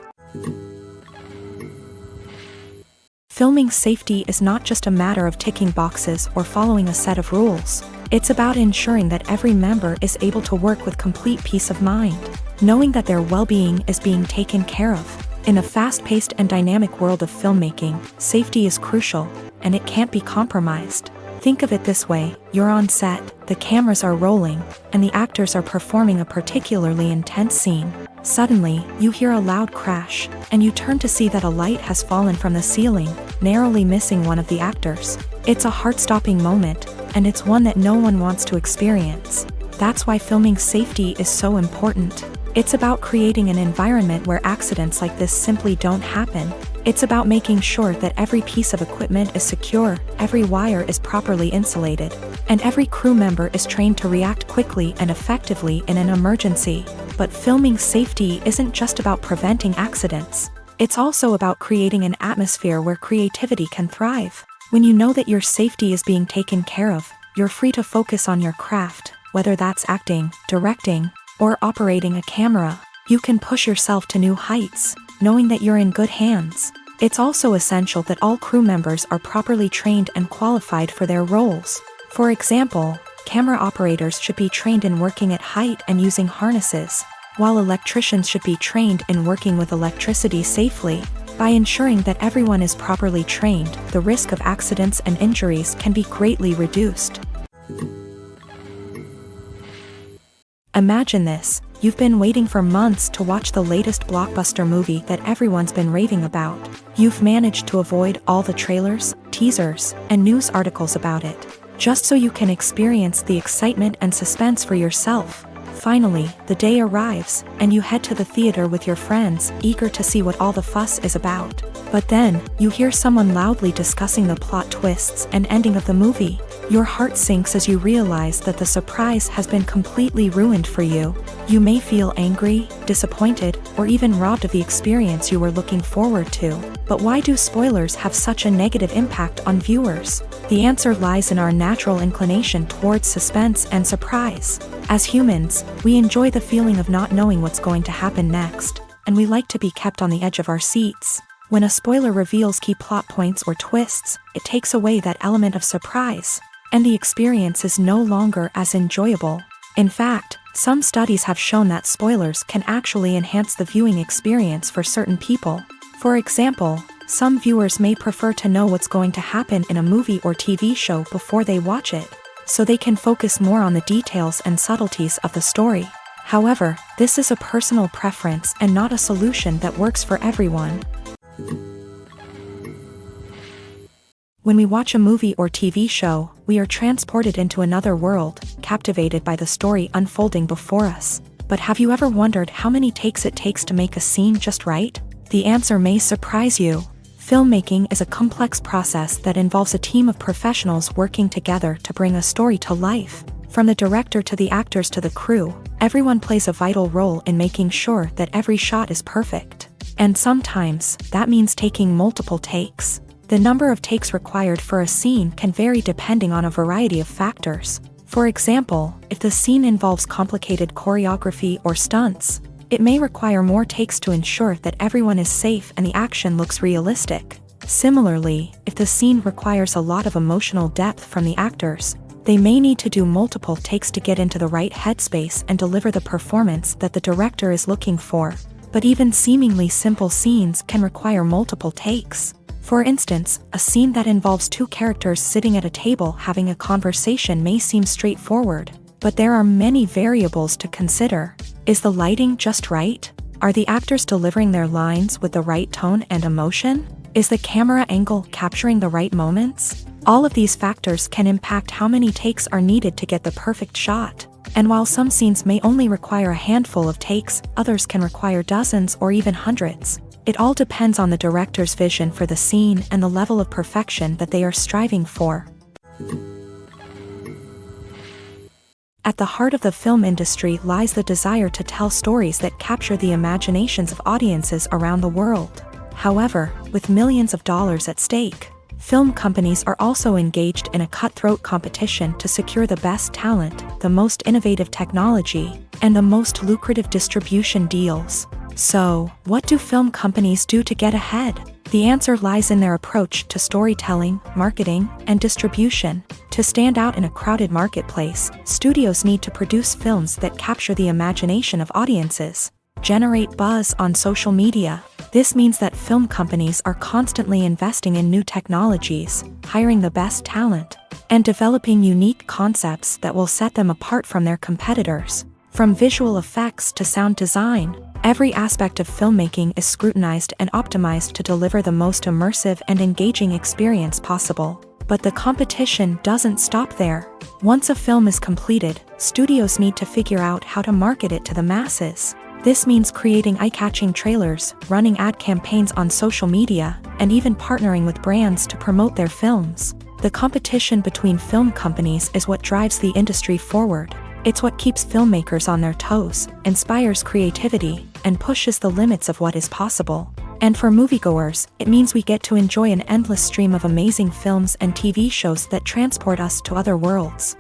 Filming safety is not just a matter of ticking boxes or following a set of rules. It's about ensuring that every member is able to work with complete peace of mind, knowing that their well-being is being taken care of. In the fast-paced and dynamic world of filmmaking, safety is crucial, and it can't be compromised. Think of it this way: you're on set, the cameras are rolling, and the actors are performing a particularly intense scene. Suddenly, you hear a loud crash, and you turn to see that a light has fallen from the ceiling, narrowly missing one of the actors. It's a heart-stopping moment, and it's one that no one wants to experience. That's why filming safety is so important. It's about creating an environment where accidents like this simply don't happen. It's about making sure that every piece of equipment is secure, every wire is properly insulated, and every crew member is trained to react quickly and effectively in an emergency. But filming safety isn't just about preventing accidents. It's also about creating an atmosphere where creativity can thrive. When you know that your safety is being taken care of, you're free to focus on your craft, whether that's acting, directing, or operating a camera. You can push yourself to new heights, knowing that you're in good hands. It's also essential that all crew members are properly trained and qualified for their roles. For example, camera operators should be trained in working at height and using harnesses, while electricians should be trained in working with electricity safely. By ensuring that everyone is properly trained, the risk of accidents and injuries can be greatly reduced. Imagine this: you've been waiting for months to watch the latest blockbuster movie that everyone's been raving about. You've managed to avoid all the trailers, teasers, and news articles about it, just so you can experience the excitement and suspense for yourself. Finally, the day arrives, and you head to the theater with your friends, eager to see what all the fuss is about. But then, you hear someone loudly discussing the plot twists and ending of the movie. Your heart sinks as you realize that the surprise has been completely ruined for you. You may feel angry, disappointed, or even robbed of the experience you were looking forward to. But why do spoilers have such a negative impact on viewers? The answer lies in our natural inclination towards suspense and surprise. As humans, we enjoy the feeling of not knowing what's going to happen next, and we like to be kept on the edge of our seats. When a spoiler reveals key plot points or twists, it takes away that element of surprise, and the experience is no longer as enjoyable. In fact, some studies have shown that spoilers can actually enhance the viewing experience for certain people. For example, some viewers may prefer to know what's going to happen in a movie or TV show before they watch it, so they can focus more on the details and subtleties of the story. However, this is a personal preference and not a solution that works for everyone. When we watch a movie or TV show, we are transported into another world, captivated by the story unfolding before us. But have you ever wondered how many takes it takes to make a scene just right? The answer may surprise you. Filmmaking is a complex process that involves a team of professionals working together to bring a story to life. From the director to the actors to the crew, everyone plays a vital role in making sure that every shot is perfect. And sometimes, that means taking multiple takes. The number of takes required for a scene can vary depending on a variety of factors. For example, if the scene involves complicated choreography or stunts, it may require more takes to ensure that everyone is safe and the action looks realistic. Similarly, if the scene requires a lot of emotional depth from the actors, they may need to do multiple takes to get into the right headspace and deliver the performance that the director is looking for. But even seemingly simple scenes can require multiple takes. For instance, a scene that involves two characters sitting at a table having a conversation may seem straightforward, but there are many variables to consider. Is the lighting just right? Are the actors delivering their lines with the right tone and emotion? Is the camera angle capturing the right moments? All of these factors can impact how many takes are needed to get the perfect shot. And while some scenes may only require a handful of takes, others can require dozens or even hundreds. It all depends on the director's vision for the scene and the level of perfection that they are striving for. At the heart of the film industry lies the desire to tell stories that capture the imaginations of audiences around the world. However, with millions of dollars at stake, film companies are also engaged in a cutthroat competition to secure the best talent, the most innovative technology, and the most lucrative distribution deals. So, what do film companies do to get ahead? The answer lies in their approach to storytelling, marketing, and distribution. To stand out in a crowded marketplace, studios need to produce films that capture the imagination of audiences, generate buzz on social media, This means that film companies are constantly investing in new technologies, hiring the best talent, and developing unique concepts that will set them apart from their competitors. From visual effects to sound design, every aspect of filmmaking is scrutinized and optimized to deliver the most immersive and engaging experience possible. But the competition doesn't stop there. Once a film is completed, studios need to figure out how to market it to the masses. This means creating eye-catching trailers, running ad campaigns on social media, and even partnering with brands to promote their films. The competition between film companies is what drives the industry forward. It's what keeps filmmakers on their toes, inspires creativity, and pushes the limits of what is possible. And for moviegoers, it means we get to enjoy an endless stream of amazing films and TV shows that transport us to other worlds.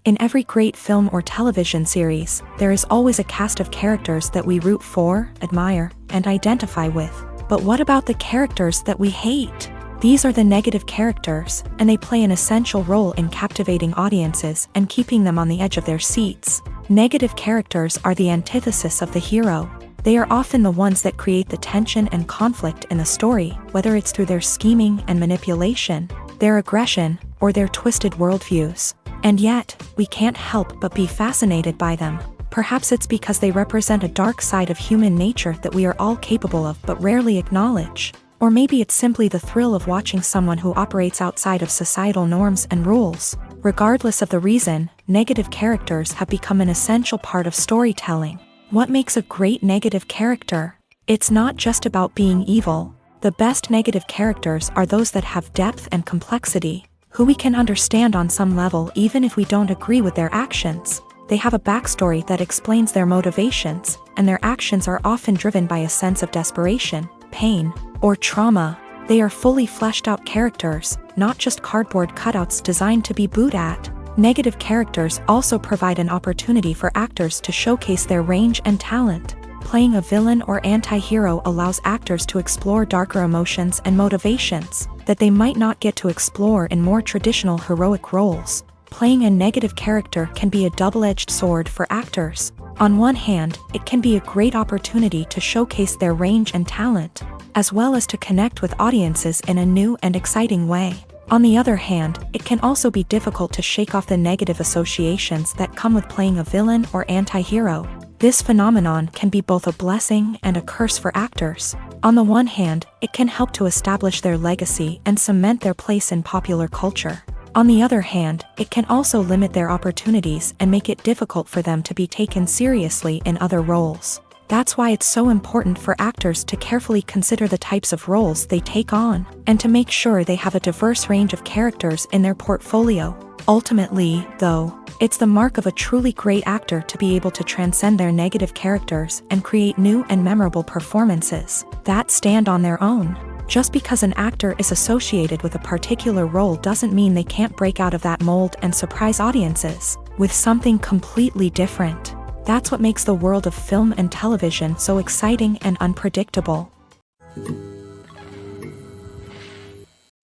In every great film or television series, there is always a cast of characters that we root for, admire, and identify with. But what about the characters that we hate? These are the negative characters, and they play an essential role in captivating audiences and keeping them on the edge of their seats. Negative characters are the antithesis of the hero. They are often the ones that create the tension and conflict in the story, whether it's through their scheming and manipulation, their aggression, or their twisted worldviews. And yet, we can't help but be fascinated by them. Perhaps it's because they represent a dark side of human nature that we are all capable of but rarely acknowledge. Or maybe it's simply the thrill of watching someone who operates outside of societal norms and rules. Regardless of the reason, negative characters have become an essential part of storytelling. What makes a great negative character? It's not just about being evil. The best negative characters are those that have depth and complexity, who we can understand on some level even if we don't agree with their actions. They have a backstory that explains their motivations, and their actions are often driven by a sense of desperation, pain, or trauma. They are fully fleshed out characters, not just cardboard cutouts designed to be booed at. Negative characters also provide an opportunity for actors to showcase their range and talent. Playing a villain or anti-hero allows actors to explore darker emotions and motivations that they might not get to explore in more traditional heroic roles. Playing a negative character can be a double-edged sword for actors. On one hand, it can be a great opportunity to showcase their range and talent, as well as to connect with audiences in a new and exciting way. On the other hand, it can also be difficult to shake off the negative associations that come with playing a villain or anti-hero. This phenomenon can be both a blessing and a curse for actors. On the one hand, it can help to establish their legacy and cement their place in popular culture. On the other hand, it can also limit their opportunities and make it difficult for them to be taken seriously in other roles. That's why it's so important for actors to carefully consider the types of roles they take on, and to make sure they have a diverse range of characters in their portfolio. Ultimately, though, it's the mark of a truly great actor to be able to transcend their negative characters and create new and memorable performances that stand on their own. Just because an actor is associated with a particular role doesn't mean they can't break out of that mold and surprise audiences with something completely different. That's what makes the world of film and television so exciting and unpredictable.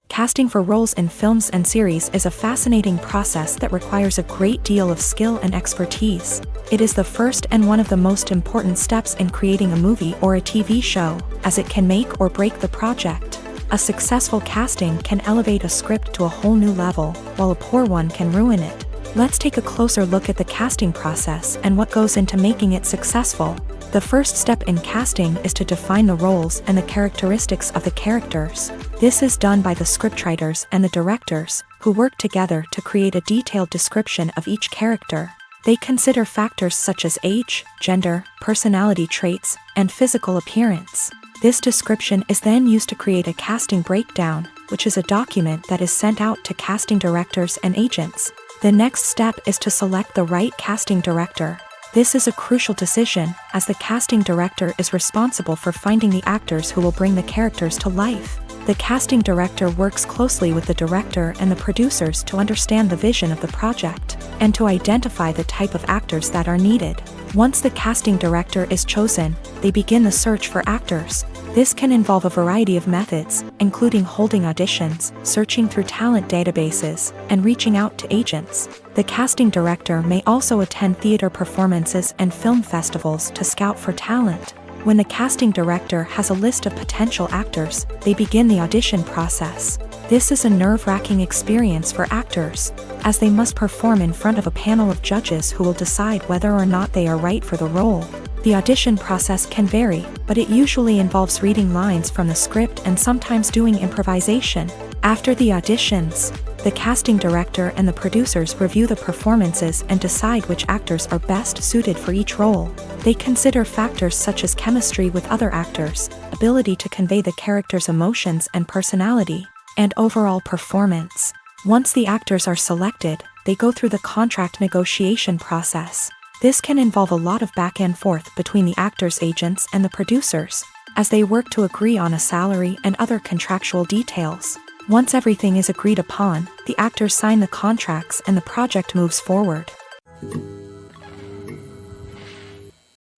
Casting for roles in films and series is a fascinating process that requires a great deal of skill and expertise. It is the first and one of the most important steps in creating a movie or a TV show, as it can make or break the project. A successful casting can elevate a script to a whole new level, while a poor one can ruin it. Let's take a closer look at the casting process and what goes into making it successful. The first step in casting is to define the roles and the characteristics of the characters. This is done by the scriptwriters and the directors, who work together to create a detailed description of each character. They consider factors such as age, gender, personality traits, and physical appearance. This description is then used to create a casting breakdown, which is a document that is sent out to casting directors and agents. The next step is to select the right casting director. This is a crucial decision, as the casting director is responsible for finding the actors who will bring the characters to life. The casting director works closely with the director and the producers to understand the vision of the project, and to identify the type of actors that are needed. Once the casting director is chosen, they begin the search for actors. This can involve a variety of methods, including holding auditions, searching through talent databases, and reaching out to agents. The casting director may also attend theater performances and film festivals to scout for talent. When the casting director has a list of potential actors, they begin the audition process. This is a nerve-wracking experience for actors, as they must perform in front of a panel of judges who will decide whether or not they are right for the role. The audition process can vary, but it usually involves reading lines from the script and sometimes doing improvisation. After the auditions, the casting director and the producers review the performances and decide which actors are best suited for each role. They consider factors such as chemistry with other actors, ability to convey the character's emotions and personality, and overall performance. Once the actors are selected, they go through the contract negotiation process. This can involve a lot of back and forth between the actors' agents and the producers, as they work to agree on a salary and other contractual details. Once everything is agreed upon, the actors sign the contracts and the project moves forward.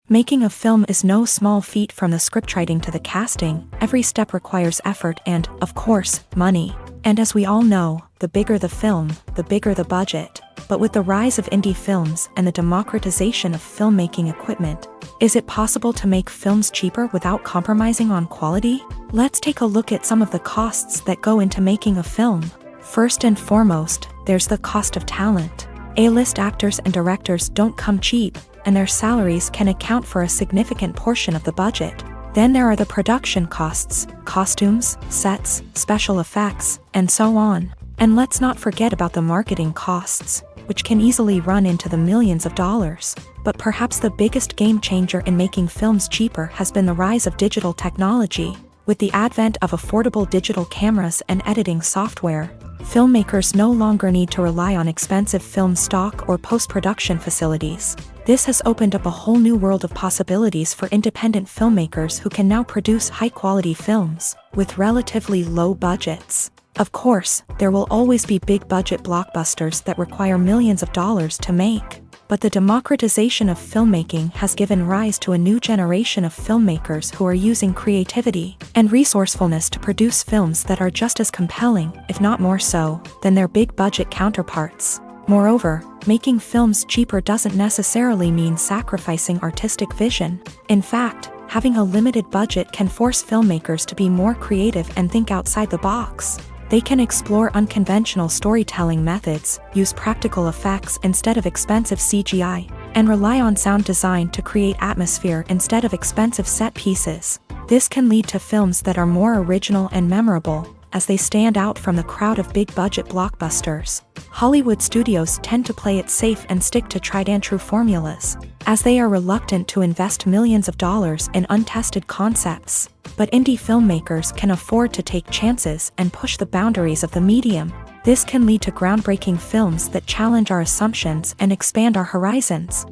Making a film is no small feat. From the scriptwriting to the casting, every step requires effort and, of course, money. And as we all know, the bigger the film, the bigger the budget. But with the rise of indie films and the democratization of filmmaking equipment, is it possible to make films cheaper without compromising on quality? Let's take a look at some of the costs that go into making a film. First and foremost, there's the cost of talent. A-list actors and directors don't come cheap, and their salaries can account for a significant portion of the budget. Then there are the production costs, costumes, sets, special effects, and so on. And let's not forget about the marketing costs, which can easily run into the millions of dollars. But perhaps the biggest game changer in making films cheaper has been the rise of digital technology. With the advent of affordable digital cameras and editing software, filmmakers no longer need to rely on expensive film stock or post-production facilities. This has opened up a whole new world of possibilities for independent filmmakers who can now produce high-quality films with relatively low budgets. Of course, there will always be big-budget blockbusters that require millions of dollars to make. But the democratization of filmmaking has given rise to a new generation of filmmakers who are using creativity and resourcefulness to produce films that are just as compelling, if not more so, than their big-budget counterparts. Moreover, making films cheaper doesn't necessarily mean sacrificing artistic vision. In fact, having a limited budget can force filmmakers to be more creative and think outside the box. They can explore unconventional storytelling methods, use practical effects instead of expensive CGI, and rely on sound design to create atmosphere instead of expensive set pieces. This can lead to films that are more original and memorable, as they stand out from the crowd of big-budget blockbusters. Hollywood studios tend to play it safe and stick to tried-and-true formulas, as they are reluctant to invest millions of dollars in untested concepts. But indie filmmakers can afford to take chances and push the boundaries of the medium. This can lead to groundbreaking films that challenge our assumptions and expand our horizons.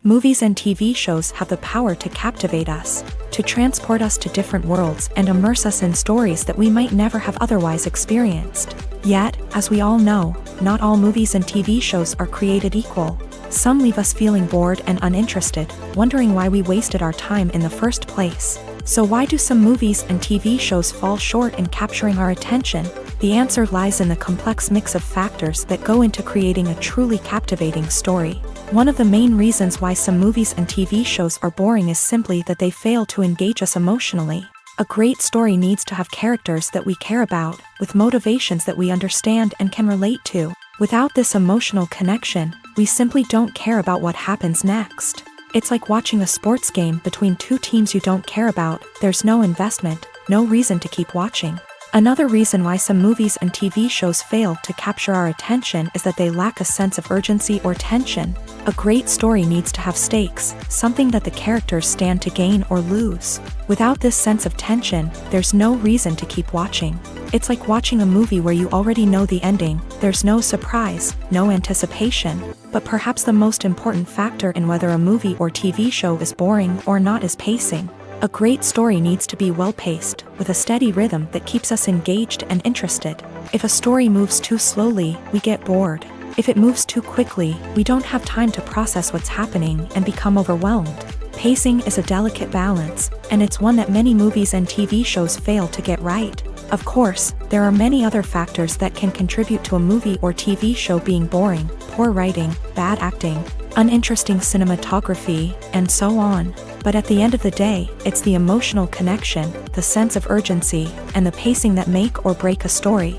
Movies and TV shows have the power to captivate us, to transport us to different worlds and immerse us in stories that we might never have otherwise experienced. Yet, as we all know, not all movies and TV shows are created equal. Some leave us feeling bored and uninterested, wondering why we wasted our time in the first place. So why do some movies and TV shows fall short in capturing our attention? The answer lies in the complex mix of factors that go into creating a truly captivating story. One of the main reasons why some movies and TV shows are boring is simply that they fail to engage us emotionally. A great story needs to have characters that we care about, with motivations that we understand and can relate to. Without this emotional connection, we simply don't care about what happens next. It's like watching a sports game between two teams you don't care about. There's no investment, no reason to keep watching. Another reason why some movies and TV shows fail to capture our attention is that they lack a sense of urgency or tension. A great story needs to have stakes, something that the characters stand to gain or lose. Without this sense of tension, there's no reason to keep watching. It's like watching a movie where you already know the ending. There's no surprise, no anticipation. But perhaps the most important factor in whether a movie or TV show is boring or not is pacing. A great story needs to be well-paced, with a steady rhythm that keeps us engaged and interested. If a story moves too slowly, we get bored. If it moves too quickly, we don't have time to process what's happening and become overwhelmed. Pacing is a delicate balance, and it's one that many movies and TV shows fail to get right. Of course, there are many other factors that can contribute to a movie or TV show being boring: poor writing, bad acting, uninteresting cinematography, and so on. But at the end of the day, it's the emotional connection, the sense of urgency, and the pacing that make or break a story.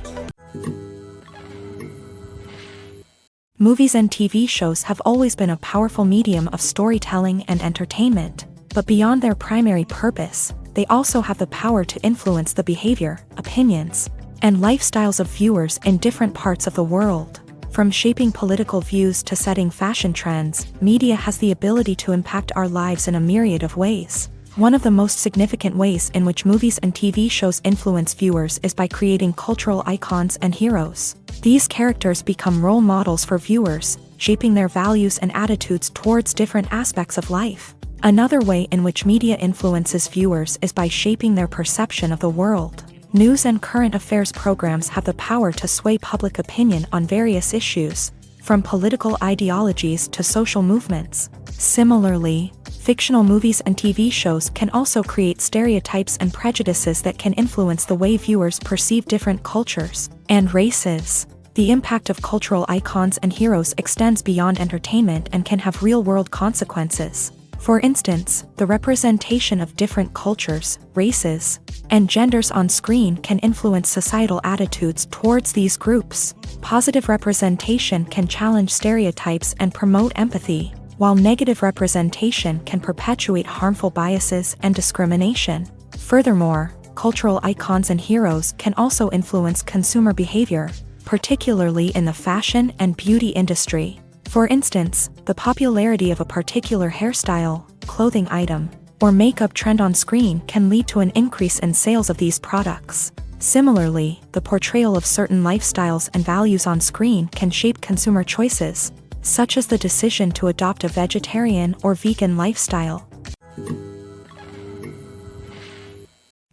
Movies and TV shows have always been a powerful medium of storytelling and entertainment, but beyond their primary purpose, they also have the power to influence the behavior, opinions, and lifestyles of viewers in different parts of the world. From shaping political views to setting fashion trends, media has the ability to impact our lives in a myriad of ways. One of the most significant ways in which movies and TV shows influence viewers is by creating cultural icons and heroes. These characters become role models for viewers, shaping their values and attitudes towards different aspects of life. Another way in which media influences viewers is by shaping their perception of the world. News and current affairs programs have the power to sway public opinion on various issues, from political ideologies to social movements. Similarly, fictional movies and TV shows can also create stereotypes and prejudices that can influence the way viewers perceive different cultures and races. The impact of cultural icons and heroes extends beyond entertainment and can have real-world consequences. For instance, the representation of different cultures, races, and genders on screen can influence societal attitudes towards these groups. Positive representation can challenge stereotypes and promote empathy, while negative representation can perpetuate harmful biases and discrimination. Furthermore, cultural icons and heroes can also influence consumer behavior, particularly in the fashion and beauty industry. For instance, the popularity of a particular hairstyle, clothing item, or makeup trend on screen can lead to an increase in sales of these products. Similarly, the portrayal of certain lifestyles and values on screen can shape consumer choices, such as the decision to adopt a vegetarian or vegan lifestyle.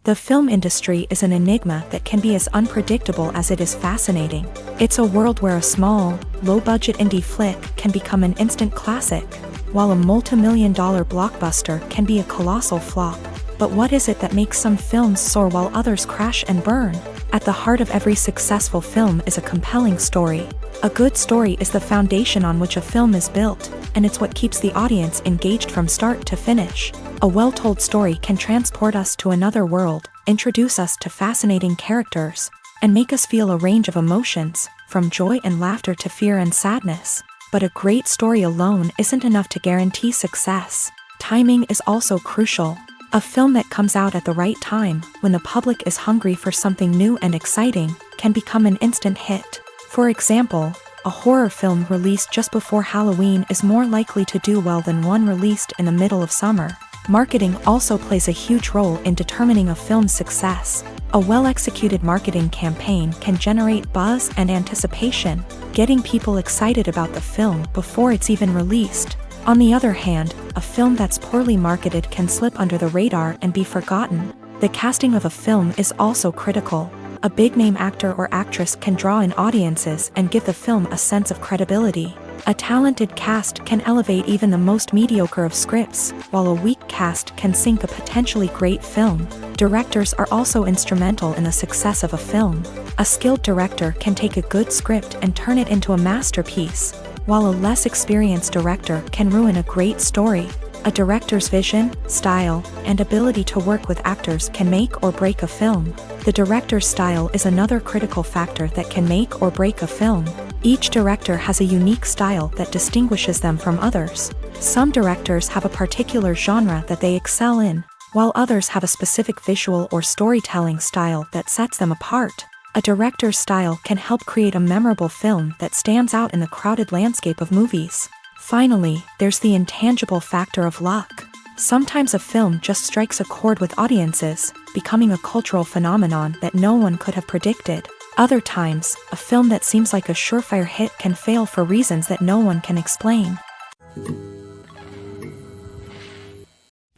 The film industry is an enigma that can be as unpredictable as it is fascinating. It's a world where a small, low-budget indie flick can become an instant classic, while a multi-million-dollar blockbuster can be a colossal flop. But what is it that makes some films soar while others crash and burn? At the heart of every successful film is a compelling story. A good story is the foundation on which a film is built, and it's what keeps the audience engaged from start to finish. A well-told story can transport us to another world, introduce us to fascinating characters, and make us feel a range of emotions, from joy and laughter to fear and sadness. But a great story alone isn't enough to guarantee success. Timing is also crucial. A film that comes out at the right time, when the public is hungry for something new and exciting, can become an instant hit. For example, a horror film released just before Halloween is more likely to do well than one released in the middle of summer. Marketing also plays a huge role in determining a film's success. A well-executed marketing campaign can generate buzz and anticipation, getting people excited about the film before it's even released. On the other hand, a film that's poorly marketed can slip under the radar and be forgotten. The casting of a film is also critical. A big-name actor or actress can draw in audiences and give the film a sense of credibility. A talented cast can elevate even the most mediocre of scripts, while a weak cast can sink a potentially great film. Directors are also instrumental in the success of a film. A skilled director can take a good script and turn it into a masterpiece, while a less experienced director can ruin a great story. A director's vision, style, and ability to work with actors can make or break a film. The director's style is another critical factor that can make or break a film. Each director has a unique style that distinguishes them from others. Some directors have a particular genre that they excel in, while others have a specific visual or storytelling style that sets them apart. A director's style can help create a memorable film that stands out in the crowded landscape of movies. Finally, there's the intangible factor of luck. Sometimes a film just strikes a chord with audiences, becoming a cultural phenomenon that no one could have predicted. Other times, a film that seems like a surefire hit can fail for reasons that no one can explain.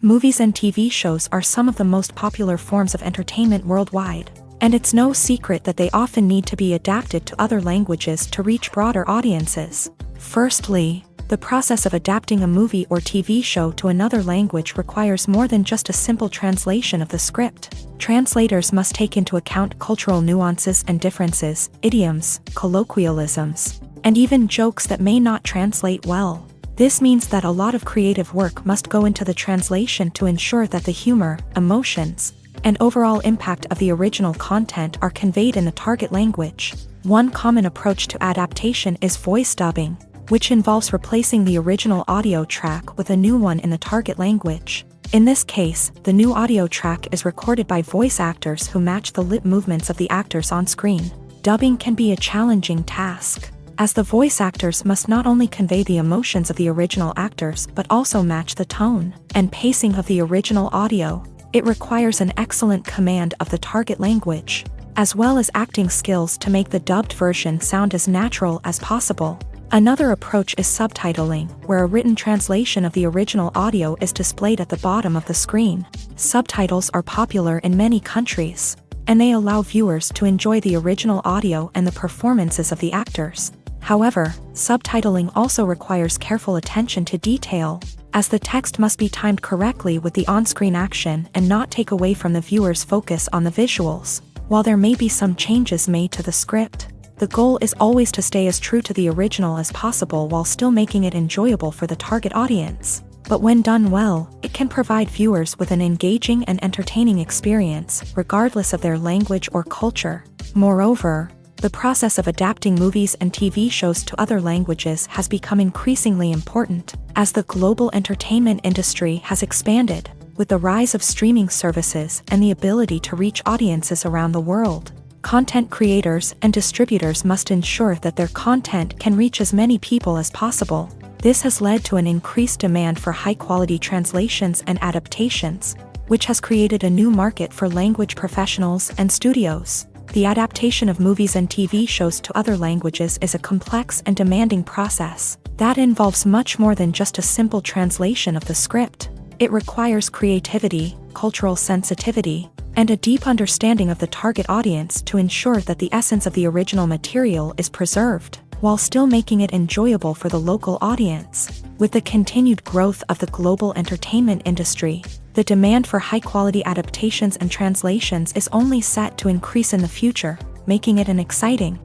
Movies and TV shows are some of the most popular forms of entertainment worldwide, and it's no secret that they often need to be adapted to other languages to reach broader audiences. Firstly, The process of adapting a movie or TV show to another language requires more than just a simple translation of the script. Translators must take into account cultural nuances and differences, idioms, colloquialisms, and even jokes that may not translate well. This means that a lot of creative work must go into the translation to ensure that the humor, emotions, and overall impact of the original content are conveyed in the target language. One common approach to adaptation is voice dubbing, which involves replacing the original audio track with a new one in the target language. In this case, the new audio track is recorded by voice actors who match the lip movements of the actors on screen. Dubbing can be a challenging task, as the voice actors must not only convey the emotions of the original actors but also match the tone and pacing of the original audio. It requires an excellent command of the target language, as well as acting skills to make the dubbed version sound as natural as possible. Another approach is subtitling, where a written translation of the original audio is displayed at the bottom of the screen. Subtitles are popular in many countries, and they allow viewers to enjoy the original audio and the performances of the actors. However, subtitling also requires careful attention to detail, as the text must be timed correctly with the on-screen action and not take away from the viewer's focus on the visuals. While there may be some changes made to the script, the goal is always to stay as true to the original as possible while still making it enjoyable for the target audience. But when done well, it can provide viewers with an engaging and entertaining experience, regardless of their language or culture. Moreover, the process of adapting movies and TV shows to other languages has become increasingly important, as the global entertainment industry has expanded, with the rise of streaming services and the ability to reach audiences around the world. Content creators and distributors must ensure that their content can reach as many people as possible. This has led to an increased demand for high-quality translations and adaptations, which has created a new market for language professionals and studios. The adaptation of movies and TV shows to other languages is a complex and demanding process that involves much more than just a simple translation of the script. It requires creativity, cultural sensitivity, and a deep understanding of the target audience to ensure that the essence of the original material is preserved, while still making it enjoyable for the local audience. With the continued growth of the global entertainment industry, the demand for high-quality adaptations and translations is only set to increase in the future, making it an exciting.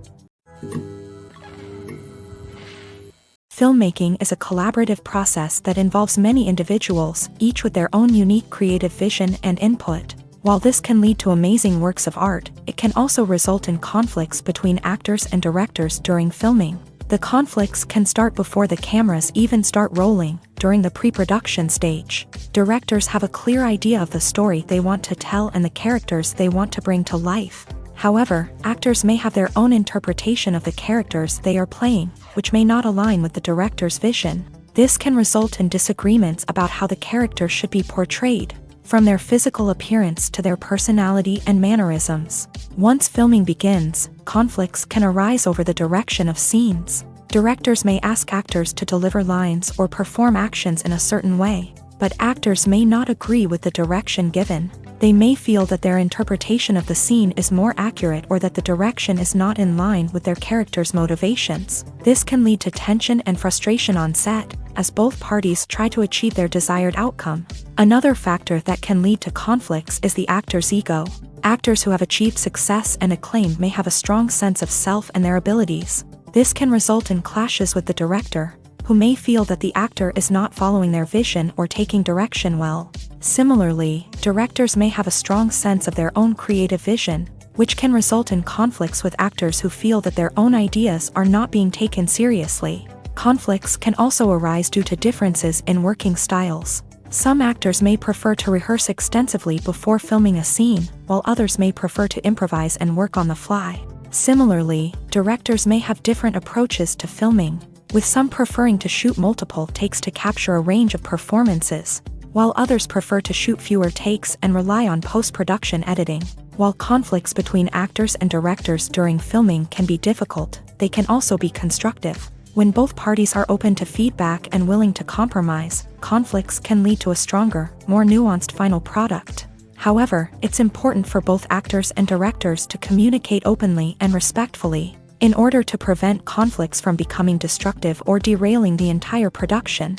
Filmmaking is a collaborative process that involves many individuals, each with their own unique creative vision and input. While this can lead to amazing works of art, it can also result in conflicts between actors and directors during filming. The conflicts can start before the cameras even start rolling, during the pre-production stage. Directors have a clear idea of the story they want to tell and the characters they want to bring to life. However, actors may have their own interpretation of the characters they are playing, which may not align with the director's vision. This can result in disagreements about how the character should be portrayed, from their physical appearance to their personality and mannerisms. Once filming begins, conflicts can arise over the direction of scenes. Directors may ask actors to deliver lines or perform actions in a certain way, but actors may not agree with the direction given. They may feel that their interpretation of the scene is more accurate or that the direction is not in line with their character's motivations. This can lead to tension and frustration on set, as both parties try to achieve their desired outcome. Another factor that can lead to conflicts is the actor's ego. Actors who have achieved success and acclaim may have a strong sense of self and their abilities. This can result in clashes with the director, who may feel that the actor is not following their vision or taking direction well. Similarly, directors may have a strong sense of their own creative vision, which can result in conflicts with actors who feel that their own ideas are not being taken seriously. Conflicts can also arise due to differences in working styles. Some actors may prefer to rehearse extensively before filming a scene, while others may prefer to improvise and work on the fly. Similarly, directors may have different approaches to filming, with some preferring to shoot multiple takes to capture a range of performances, while others prefer to shoot fewer takes and rely on post-production editing. While conflicts between actors and directors during filming can be difficult, they can also be constructive. When both parties are open to feedback and willing to compromise, conflicts can lead to a stronger, more nuanced final product. However, it's important for both actors and directors to communicate openly and respectfully. in order to prevent conflicts from becoming destructive or derailing the entire production.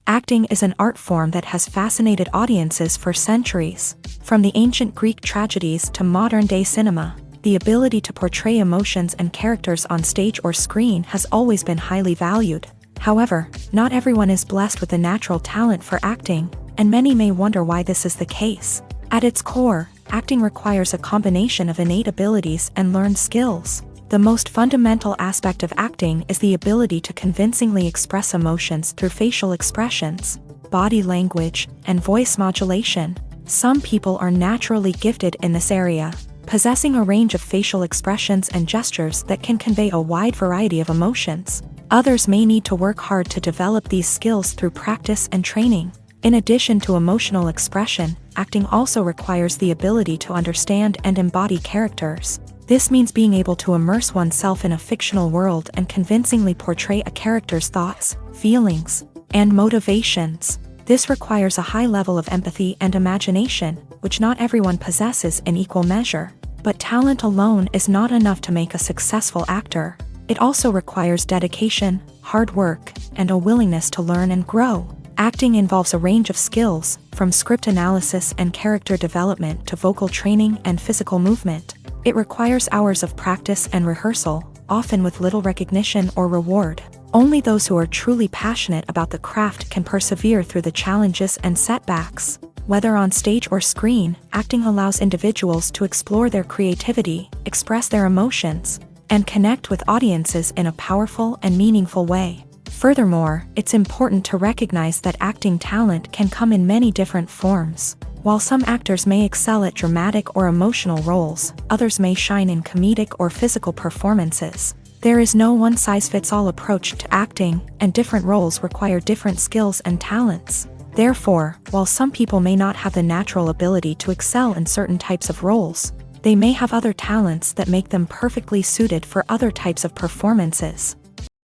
Acting is an art form that has fascinated audiences for centuries. From the ancient Greek tragedies to modern-day cinema, the ability to portray emotions and characters on stage or screen has always been highly valued. However, not everyone is blessed with a natural talent for acting, and many may wonder why this is the case. At its core, acting requires a combination of innate abilities and learned skills. The most fundamental aspect of acting is the ability to convincingly express emotions through facial expressions, body language, and voice modulation. Some people are naturally gifted in this area, possessing a range of facial expressions and gestures that can convey a wide variety of emotions. Others may need to work hard to develop these skills through practice and training. In addition to emotional expression, acting also requires the ability to understand and embody characters. This means being able to immerse oneself in a fictional world and convincingly portray a character's thoughts, feelings, and motivations. This requires a high level of empathy and imagination, which not everyone possesses in equal measure. But talent alone is not enough to make a successful actor. It also requires dedication, hard work, and a willingness to learn and grow. Acting involves a range of skills, from script analysis and character development to vocal training and physical movement. It requires hours of practice and rehearsal, often with little recognition or reward. Only those who are truly passionate about the craft can persevere through the challenges and setbacks. Whether on stage or screen, acting allows individuals to explore their creativity, express their emotions, and connect with audiences in a powerful and meaningful way. Furthermore, it's important to recognize that acting talent can come in many different forms. While some actors may excel at dramatic or emotional roles, others may shine in comedic or physical performances. There is no one-size-fits-all approach to acting, and different roles require different skills and talents. Therefore, while some people may not have the natural ability to excel in certain types of roles, they may have other talents that make them perfectly suited for other types of performances.